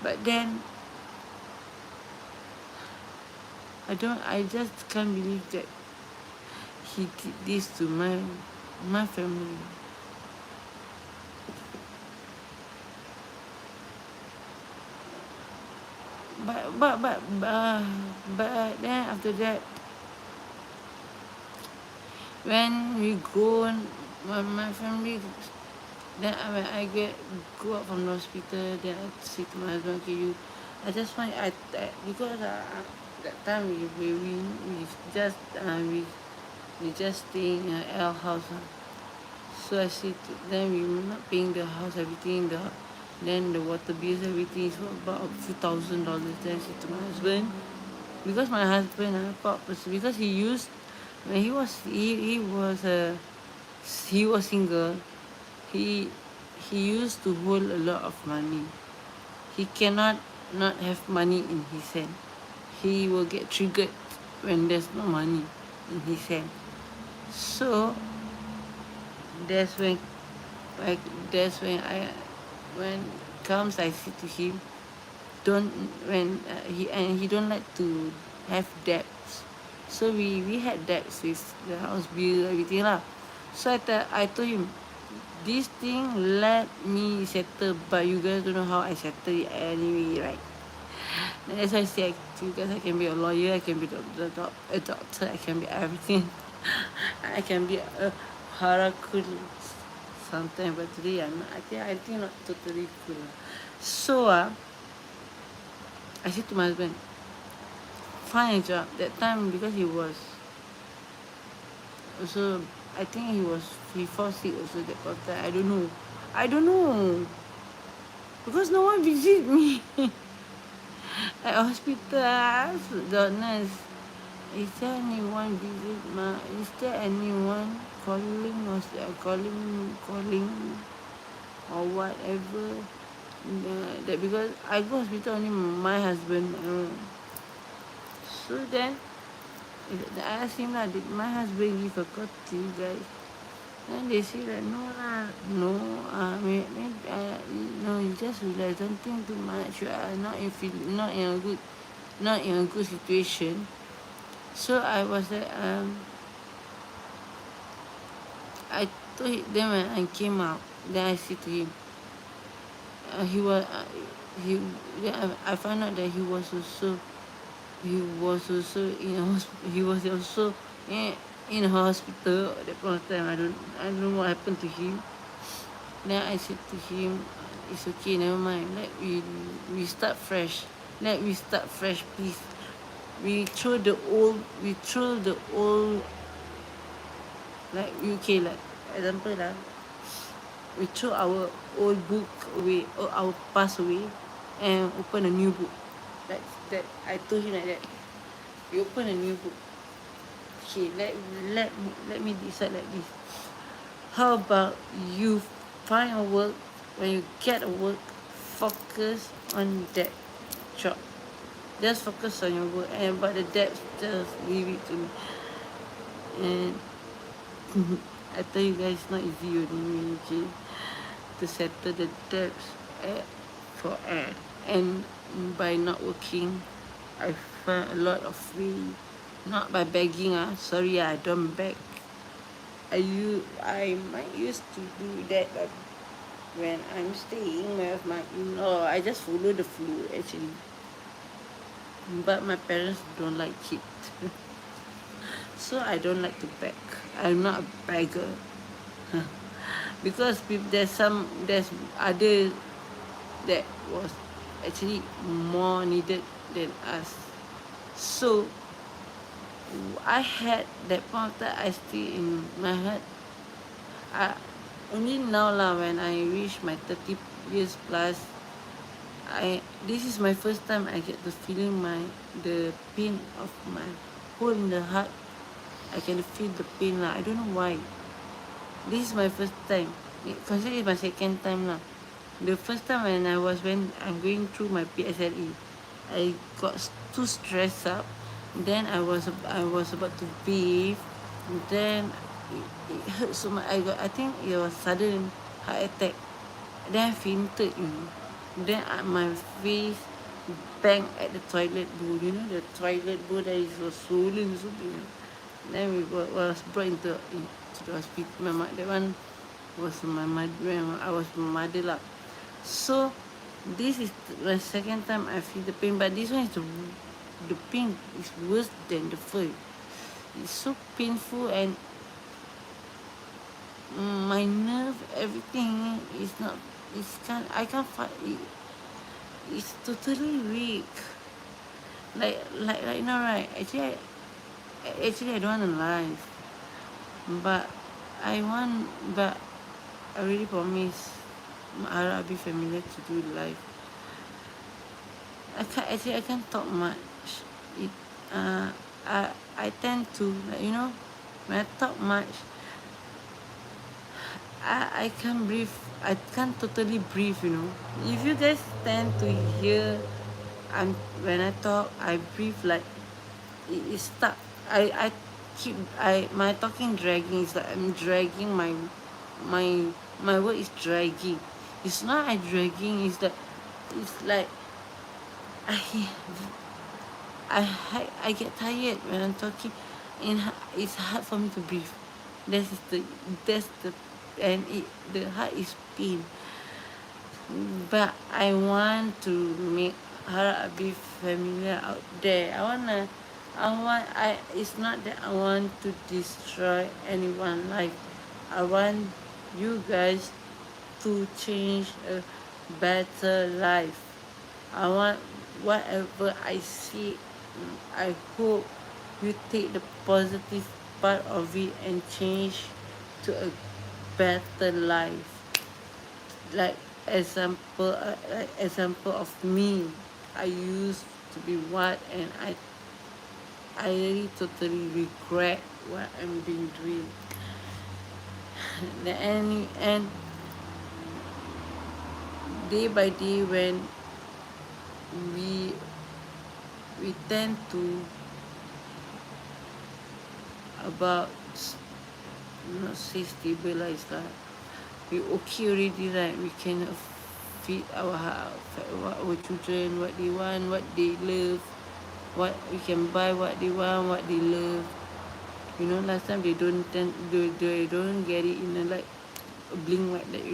But then I just can't believe that he did this to my family. But then after that, when we go, my family Then when I go out from the hospital, then I say to my husband, okay, I just find because that time we just we just staying in a L house. So I said, then we not paying the house, everything, then the water bills, everything is about a few $1,000. Then I said to my husband, because my husband, because when he was single, he he used to hold a lot of money. He cannot not have money in his hand. He will get triggered when there's no money in his hand. So that's when like that's when comes I say to him, don't when he don't like to have debts. So we had debts with the house bill, everything lah. So I told him, this thing let me settle, but you guys don't know how I settle it anyway, right? And that's why I say to you guys, I can be a lawyer, I can be a doctor, I can be everything. I can be a Hara cool sometimes, but today I'm not. I think not totally cool. So I said to my husband, find a job. That time because he was also, I think he fall sick also that quarter. I don't know because no one visit me at hospital. I asked the nurse, is there anyone visit ma? Is there anyone calling calling or whatever? That because I go hospital only my husband. So then I asked him lah, did my husband give a call to you guys? Then they say that no lah, no, no, you just relax, don't think too much. You are not in a good situation. So I was like, I told him, then when I came out, then I said to him, he was then I found out that he was also he was also in a hospital at that point of time. I don't know what happened to him. Then I said to him, it's okay, never mind. We start fresh. Let me start fresh, please. We throw the old like UK, like example lah. We throw our old book away, or our past away, and open a new book. Like that, I told him like that. We open a new book. Okay, let me decide like this. How about you find a work? When you get a work, focus on that job. Just focus on your work, and but the debt, just leave it to me. And I tell you guys, it's not easy okay, to settle the debts and by not working, I find a lot of way. Not by begging, sorry, I don't beg. I might used to do that, but when I'm staying with my in-law, I just follow the flow actually. But my parents don't like it. So I don't like to beg. I'm not a beggar. Because there's other that was actually more needed than us. So I had that point of time, I still in my heart. Only now lah, when I reach my 30 years plus, this is my first time I get to feeling the pain of my hole in the heart. I can feel the pain lah. I don't know why. This is my first time. Consider it my second time lah. The first time when I'm going through my PSLE, I got too stressed up. Then I was about to bathe. Then it hurt so much. I think it was sudden heart attack. Then I fainted, Then my face bang at the toilet bowl. You know the toilet bowl that is so swollen, so big. Then we was brought into the hospital. That one was my mother. I was my mother lah. So this is the second time I feel the pain, but this one is the pain is worse than the first. It's so painful, and my nerve everything is not. I can't find it. It's totally weak. Like right now, right? Actually, I don't want to lie, but but I really promise HarAbie Family to do live. I can't talk much. It I tend to, like, when I talk much, I can't breathe. I can't totally breathe. If you guys tend to hear, when I talk, I breathe like it's stuck. I keep my talking dragging. It's like I'm dragging my my word is dragging. It's not I dragging. It's like I I get tired when I'm talking, and it's hard for me to breathe. That's the and the heart is pain. But I want to make HarAbie familiar out there. It's not that I want to destroy anyone's life. I want you guys to change a better life. I want whatever I see, I hope you take the positive part of it and change to a better life. Like example of me. I used to be what, and I really totally regret what I'm been doing. And day by day, when we tend to about not say stabilize that we okay already, right? We can feed our children what they want, what they love, what we can buy, what they want, what they love. Last time they don't get it in a like a blink like that.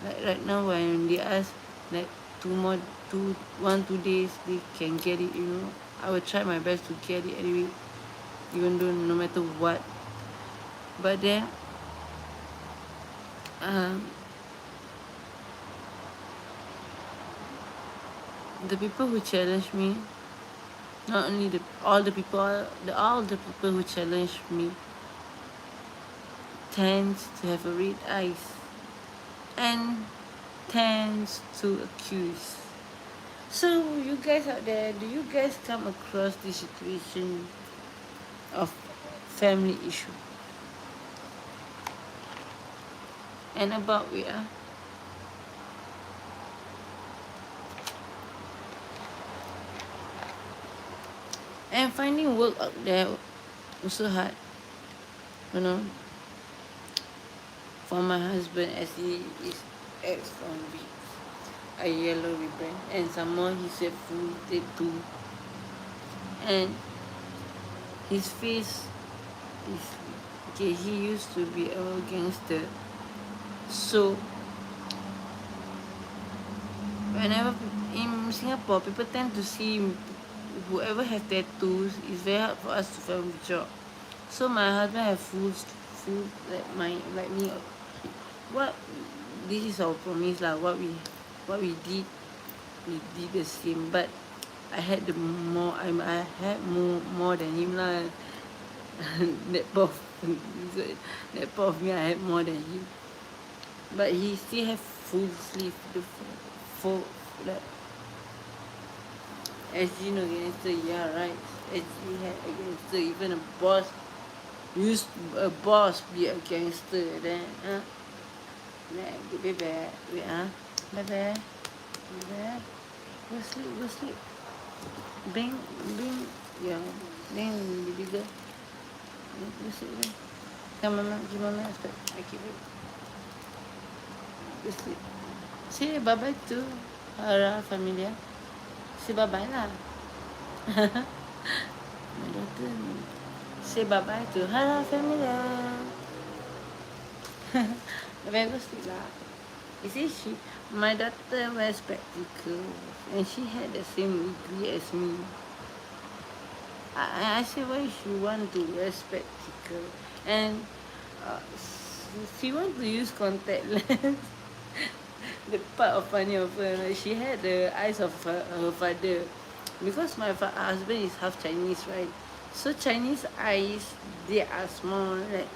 Like right now, when they ask, like 2 days they can get it. I will try my best to get it anyway, even though no matter what. But then the people who challenge me, not only all the people who challenge me tends to have a red eyes and tends to accuse. So you guys out there, do you guys come across this situation of family issue? And about and finding work out there also hard, for my husband, as he is ex-convict, a yellow ribbon, and some more he's a full tattoo, and his face is okay. He used to be a gangster, so whenever in Singapore people tend to see whoever have tattoos, it's very hard for us to find a job. So my husband have full like me. What this is our promise lah. What we did, we did the same. But I had I had more than him lah. that part of me, I had more than him. But he still have full sleeve, the full like SG no gangster, yeah, right. SG had a gangster, even a boss be a gangster. Then baby, wait, baby, go sleep. Bring, yeah, then baby girl, go sleep. Then. Come, mama, give mama a spec. I keep it. Go sleep. Say bye bye to Hara family. Say bye bye lah. My daughter. Say bye bye to Hara family. Baby, go sleep lah. You see, my daughter wears spectacles, and she had the same degree as me. I said, why she want to wear spectacles? And she want to use contact lens. The part of funny of her, like, she had the eyes of her father, because my husband is half Chinese, right? So Chinese eyes, they are small, like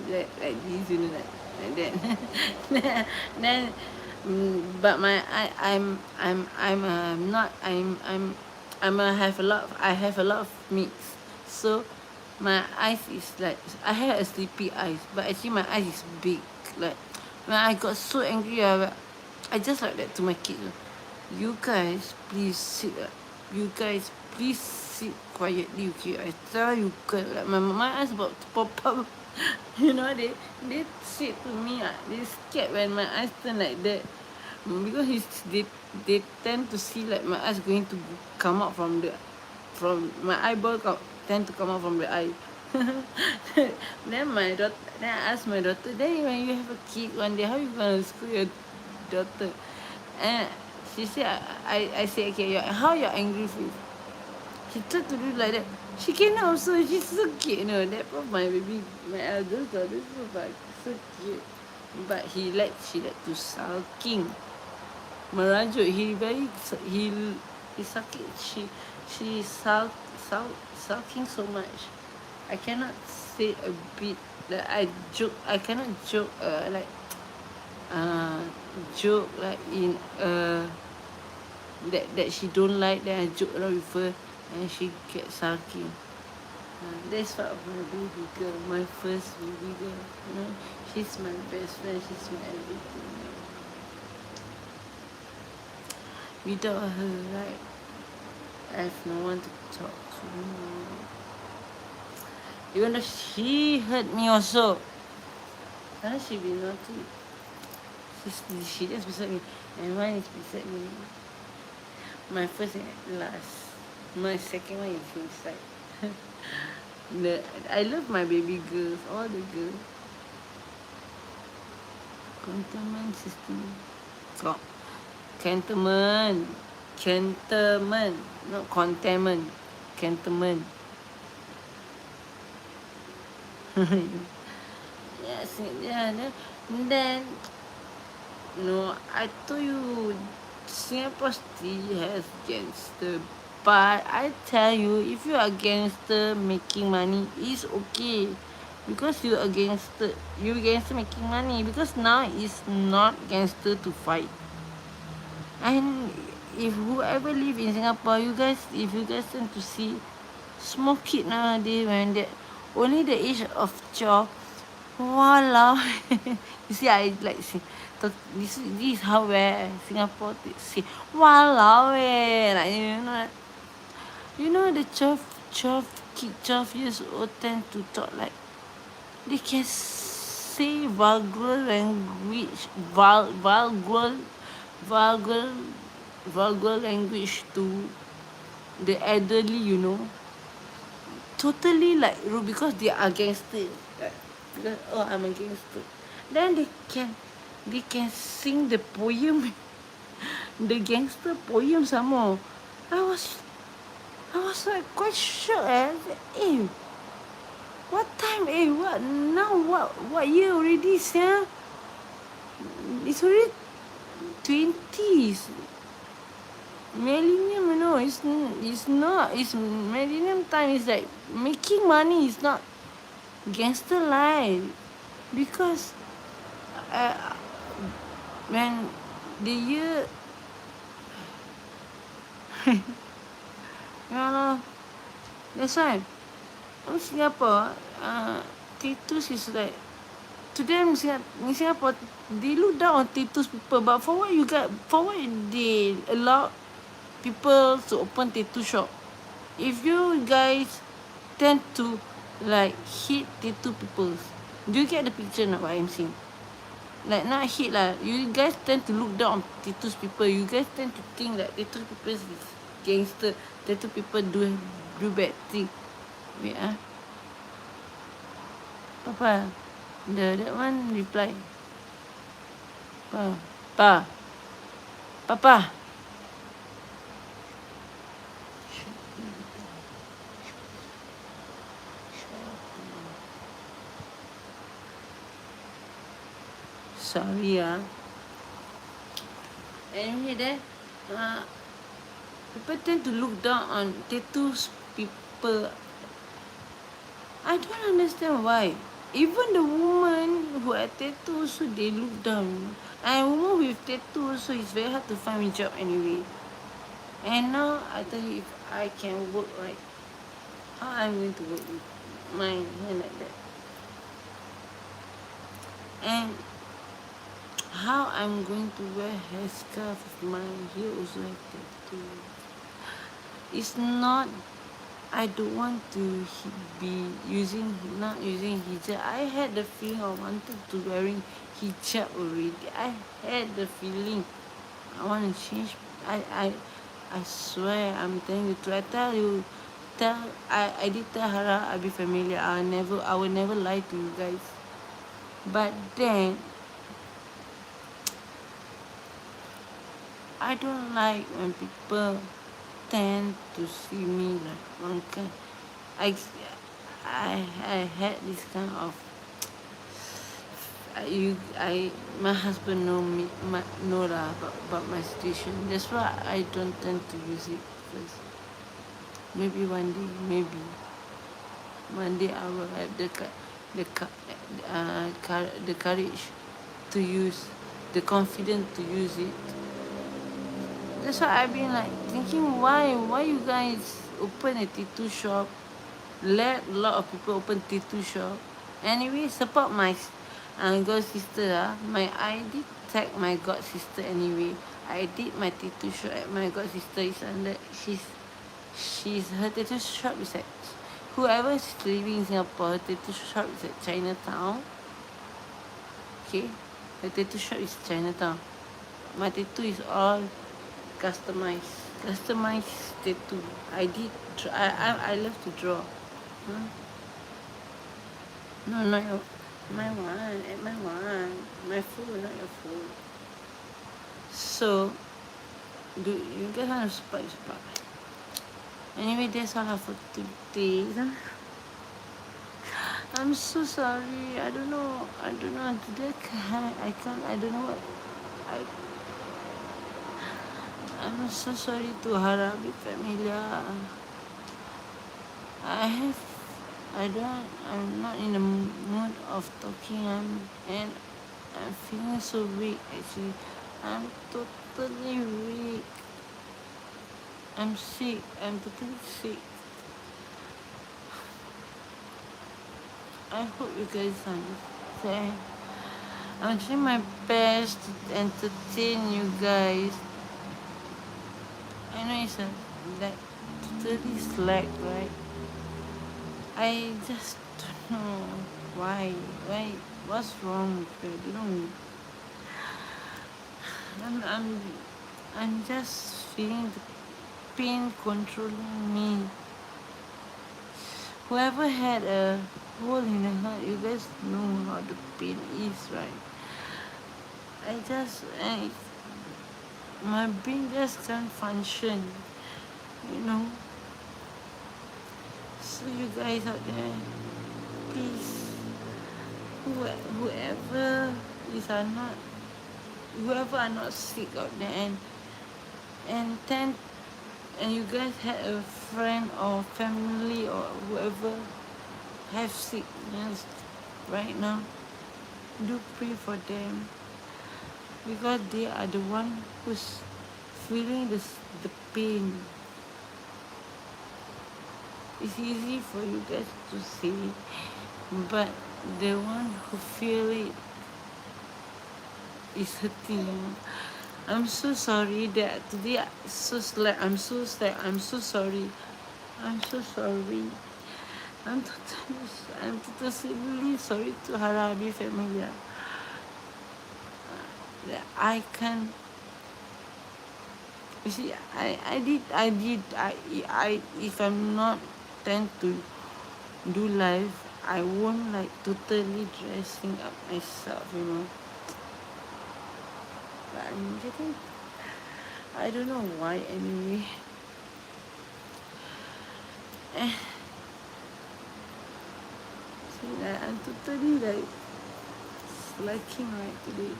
this, you know, like that. Then, but I'm not I have a lot of mix. So my eyes is like, I have a sleepy eyes, but actually my eyes is big. Like when I got so angry, I just like that to my kid. You guys, please sit. You guys, please sit quietly, okay? I tell you, guys, like my eyes about to pop up. You know, they sit to me. They scared when my eyes turn like that. Because they tend to see like my eyes going to come out from my eyeball tend to come out from the eye. Then I asked my daughter, then when you have a kid one day, how you gonna school your daughter? And she said, I said, okay, how you're angry with? She tried to do like that. She cannot also. She's so cute, you know. That was my baby, my eldest daughter, so cute. But she like to sulking. Merajuk. He sulking. Sulking so much. I cannot say a bit that I joke. I cannot joke uh joke like in that she don't like. Then I joke around with her, and she gets sulking. That's part of my baby girl, my first baby girl. You know, she's my best friend. She's my everything. Without her, right, I have no one to talk to. Even though she hurt me also. She be naughty. She just beside me, and one is beside me. My first and last. My second one is inside. I love my baby girls, all the girls. Cantonment system. Cantonment. Cantonment. Not containment. Cantonment. Yes, yeah. Then, no, I told you, Singapore still has gangster. But I tell you, if you are gangster making money, it's okay. Because you gangster making money. Because now it's not gangster to fight. And if whoever live in Singapore, if you guys tend to see small kid nowadays, when they only the age of 12, walao. You see, I like see, this is how where Singapore say walao like you know the 12 years old tend to talk like they can say vulgar language, vulgar vulgar language to the elderly, you know. Totally like rude because they are gangster. Like, because I'm a gangster. Then they can sing the poem, the gangster poem some more. I was like quite shocked. I said, eh, what time? Eh, what now? What year already, sia? It's already 20s. Millennium, you know, it's not. It's millennium time. Is like making money is not gangster life because uh, when the year, you know, that's why in Singapore, Titus is like to them in Singapore they look down on Titus people, but for what they allow people to open tattoo shop. If you guys tend to like hit tattoo people, do you get the picture now what I'm saying? Like not hit lah. You guys tend to look down on tattoo people. You guys tend to think that tattoo people is gangster. Tattoo people do bad thing. Wait Papa, that one reply. Papa. sorry, Anyway, there, people tend to look down on tattoos people. I don't understand why. Even the woman who had tattoos, so they look down. And woman with tattoos, so it's very hard to find a job anyway. And now I tell you, if I can work right, how I'm going to work with my hand like that, and how I'm going to wear headscarf with my hair also have tattoo. It's not. I don't want to be not using hijab. I had the feeling I wanted to wearing hijab already. I had the feeling I want to change. I swear, I'm telling you truth. I tell you, I did tell HarAbie Family, I will never lie to you guys. But then, I don't like when people tend to see me like one kind. I, I had this kind of, my husband know lah about my situation. That's why I don't tend to use it first. Maybe one day I will have the courage to use, the confidence to use it. That's why I've been like thinking, why you guys open a tattoo shop? Let a lot of people open tattoo shop. Anyway, support my god sister. I did tag my god sister anyway. I did my tattoo shop at my god sister is under she's her tattoo shop is at whoever is living in Singapore, her tattoo shop is at Chinatown. Okay, her tattoo shop is Chinatown. My tattoo is all customized tattoo. I love to draw. Huh? No, not your my one, at my one. My phone, not your phone. So do you guys want to spot? Anyway, that's all I have for today. I'm so sorry. I don't know. Today I can't. I don't know what. I'm so sorry to HarAbie Family. I'm not in the mood of talking. And I'm feeling so weak. Actually, I'm totally weak. I'm sick. I'm totally sick. I hope you guys understand. I'm trying my best to entertain you guys. I know it's like totally slack, right? I just don't know why. What's wrong with it? You know, I'm just feeling the pain controlling me. Whoever had a hole in the heart, you guys know how the pain is, right? My brain just can't function, you know. So you guys out there, please, whoever are not sick out there and you guys had a friend or family or whoever have sickness right now, do pray for them, because they are the one who's feeling the pain. It's easy for you guys to say, but the one who feel it is hurting. I'm so sorry that today I'm so sad. I'm so sorry. I'm totally sorry to HarAbie Family. I can't. You see, if I'm not tend to do live, I won't like totally dressing up myself, you know. But I'm getting, I don't know why anyway. See, I'm totally like slacking right today.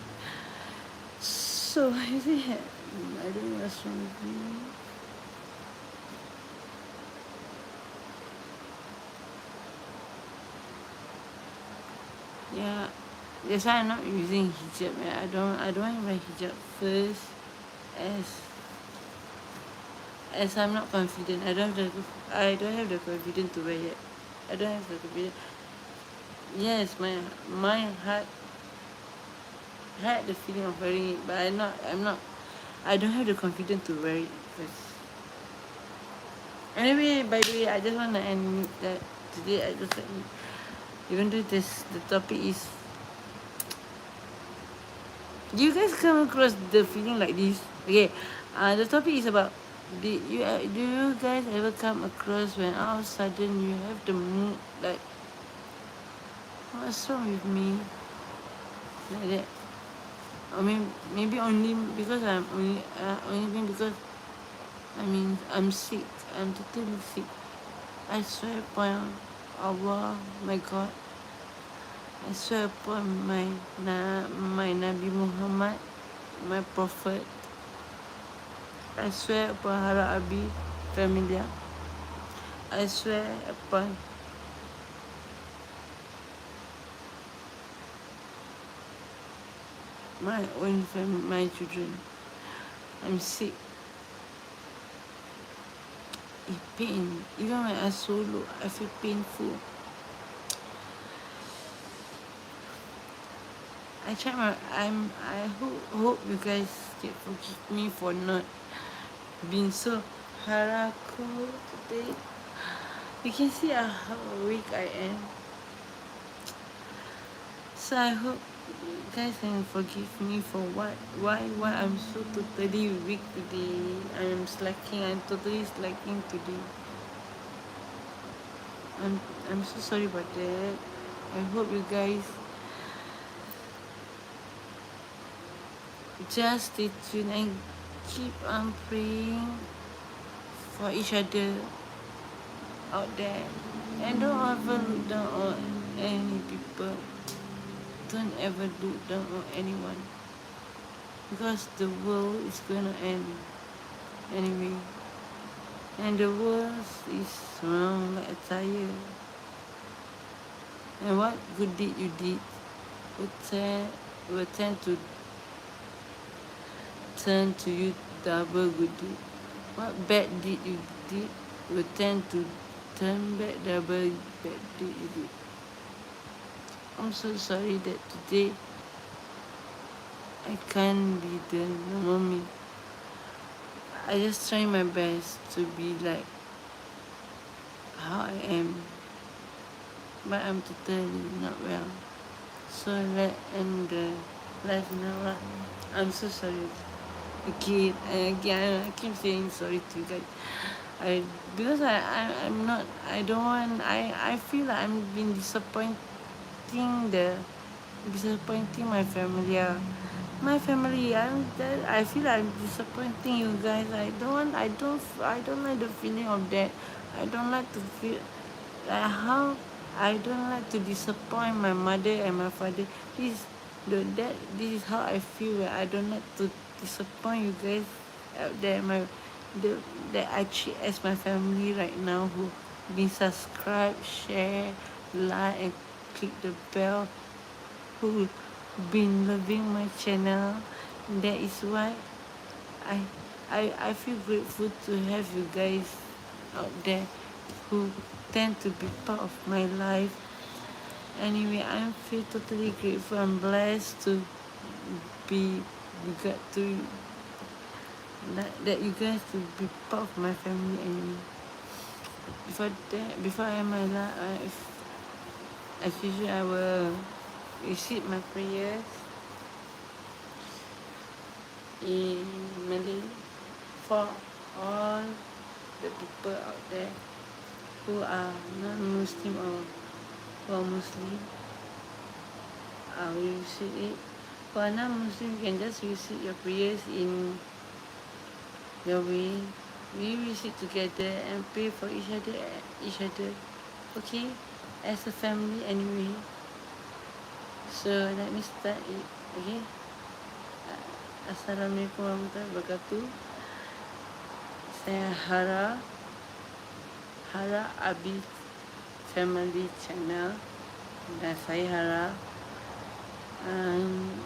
So I think I don't know what's wrong with me. Yeah, that's why I'm not using hijab. Yeah, I don't want to wear hijab first, as I'm not confident. I don't have the confidence to wear it. I don't have the confidence. Yes, my heart had the feeling of wearing it, but I don't have the confidence to wear it first. Anyway, by the way, I just want to end that today. I just even though the topic is, do you guys come across the feeling like this? Okay, the topic is about, do you guys ever come across when all of a sudden you have the mood like, what's wrong with me, like that? I mean, maybe only because only because I'm sick. I'm totally sick. I swear upon Allah, my God. I swear upon my Nabi Muhammad, my Prophet. I swear upon HarAbie Family. I swear upon my own family, my children. I'm sick. It pain. Even when I solo, I feel painful. I hope you guys can forgive me for not being so haraku today. You can see how weak I am. So I hope you guys can forgive me for why I'm so totally weak today. I'm totally slacking today. I'm so sorry about that. I hope you guys just stay tuned and keep on praying for each other out there. And don't ever look down on any people. Don't ever look down on anyone. Because the world is gonna end anyway. And the world is round like a tire. And what good deed you did will tend to turn to you double good deed. What bad deed you did will tend to turn back double bad deed you did. I'm so sorry that today I can't be the normal me. I just try my best to be like how I am, but I'm totally not well. So let end the life now. I'm so sorry. Again, I keep saying sorry to you guys. Because I'm not. I don't want. I feel like I'm been disappointing my family. My family. I feel like I'm disappointing you guys. I don't like the feeling of that. I don't like to feel like how. I don't like to disappoint my mother and my father. This is how I feel. I don't like to disappoint you guys out there. That I treat as my family right now, who been subscribe, share, like, and click the bell, who been loving my channel. That is why I I feel grateful to have you guys out there who tend to be part of my life. Anyway, I feel totally grateful and blessed to be got to that you guys to be part of my family. Anyway, before I end my life, as usual, I will receive my prayers in Malay for all the people out there who are non-Muslim or who are Muslim. I will receive it. For non-Muslim, you can just receive your prayers in your way. We receive together and pray for each other. Okay, as a family anyway. So let me start it. Okay. Assalamualaikum warahmatullahi wabarakatuh. Saya HarAbie Family channel dan saya Hara. Um,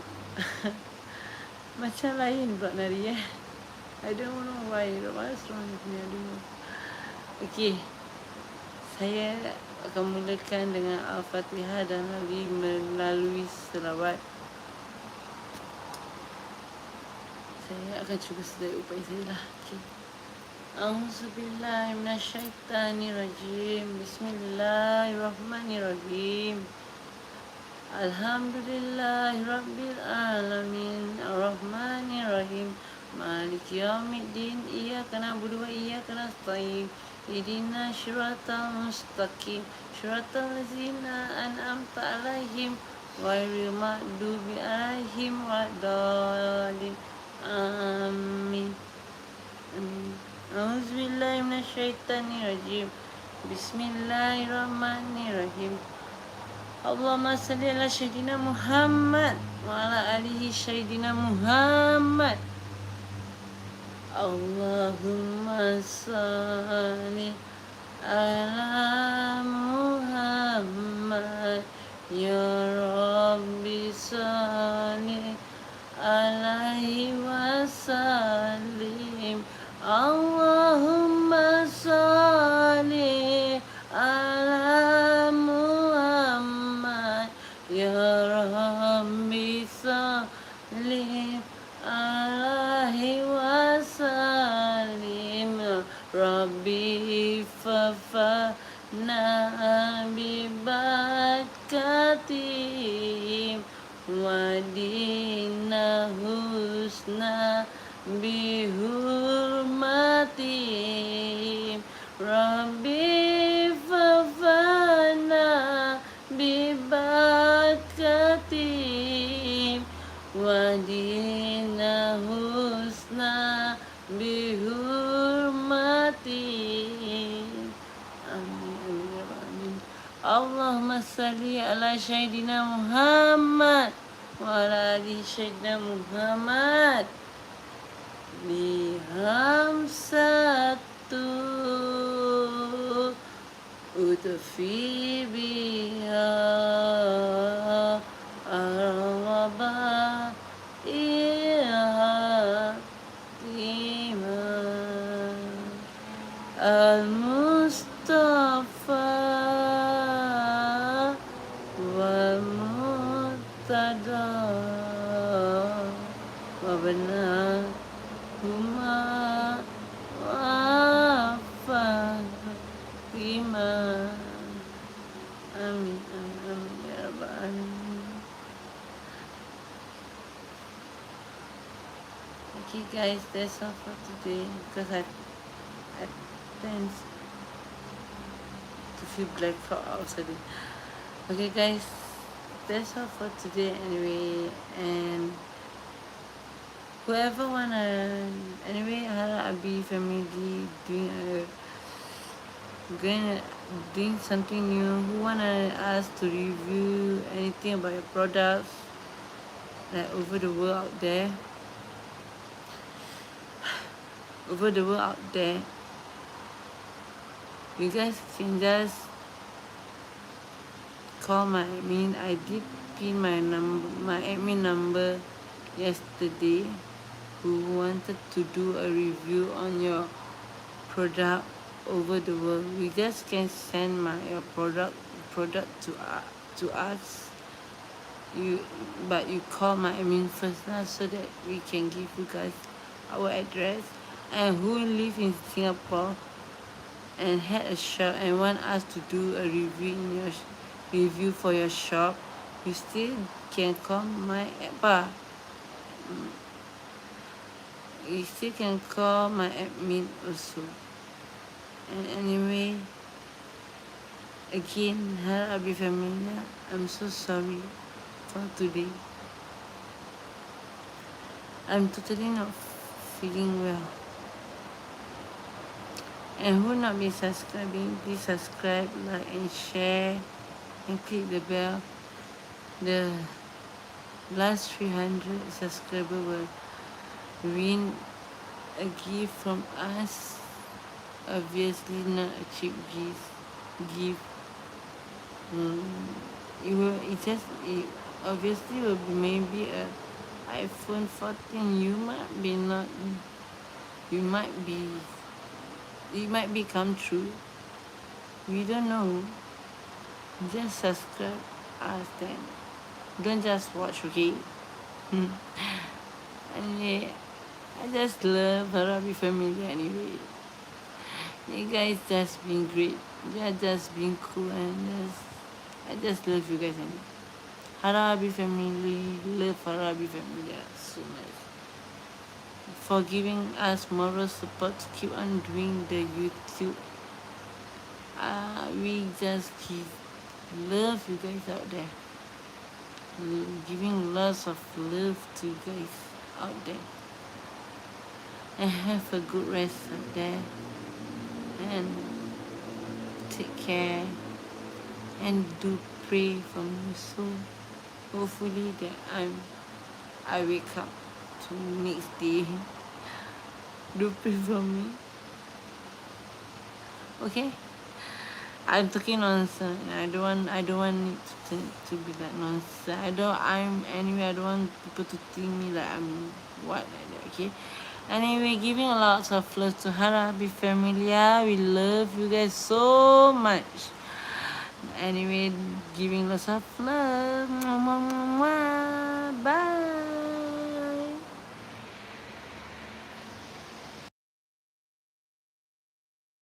Macam lain pula nari I don't know why. What's wrong with me? I don't know. Okay. Saya akan mulakan dengan Al-Fatihah dan melalui selawat. Saya akan cuba sedaya upaya saya lah. Okay. A'udzubillahi minasyaitanirrajim. Bismillahirrahmanirrahim. Alhamdulillahi rabbil alamin. Ar-Rahmanirrahim. Maliki yaumiddin. Iyyaka na'budu wa iyyaka nasta'in. Ihdina syiratal mustaqim. Syiratal ladzina an'amta 'alaihim ghairil maghdubi 'alaihim waladdallin. Amin. A'udzubillahi minasyaitanirrajim. Bismillahirrahmanirrahim. Allahumma salli ala sayyidina Muhammad wa ala alihi sayyidina Muhammad. Allahumma salli ala Muhammad. Ya Rabbi salli alaihi wasallim. Allahumma salli ala Muhammad. Ya Rabbi salli alaihi wasallim. Rabbi fafana bibakatim wadina husna bihurmatim. Rabbi fafana bibakatim wadina husna bihurmatim. Amin. Amin. Allahumma salli ala sayyidina Muhammad wa ala ali sayyidina Muhammad. Bihamsatu utfi biha arwaba iha iman al-Mustafa wa Murtada wa benar Huma wafat iman. Amin. Amin. Ya Rabbal Alamin. Okay guys, that's all for today because I tend to feel black for outside. Okay guys, that's all for today anyway, and whoever wanna, anyway, HarAbie Family doing something new. Who wanna us to review anything about your products, like over the world out there, you guys can just call my admin. I did pin my admin number yesterday, who wanted to do a review on your product over the world. We just can send your product to us. But you call my admin first now, so that we can give you guys our address. And who live in Singapore and had a shop and want us to do a review for your shop, you still can call my you still can call my admin also. And anyway, again, HarAbie Family, I'm so sorry for today. I'm totally not feeling well. And who not been subscribing, please subscribe, like and share, and click the bell, the last 300 subscriber will win a gift from us. Obviously not a cheap gift. It just obviously will be maybe a iPhone 14. You might be not. You might be. It might become true. We don't know. Just subscribe us then. Don't just watch, okay? Anyway, I just love HarAbie Family anyway. You guys just been great. You are just being cool and I just love you guys anyway. HarAbie Family, love HarAbie Family so much. For giving us moral support to keep on doing the YouTube. We just give love you guys out there. Giving lots of love to you guys out there. And have a good rest out there. And take care. And do pray for me. So hopefully that I wake up to next day. Do pray for me. Okay? I'm talking nonsense. I don't want it to be that nonsense. I don't want people to think me like I'm what like that, okay? Anyway, giving a lot of love to HarAbie Family. We love you guys so much. Anyway, giving lots of love.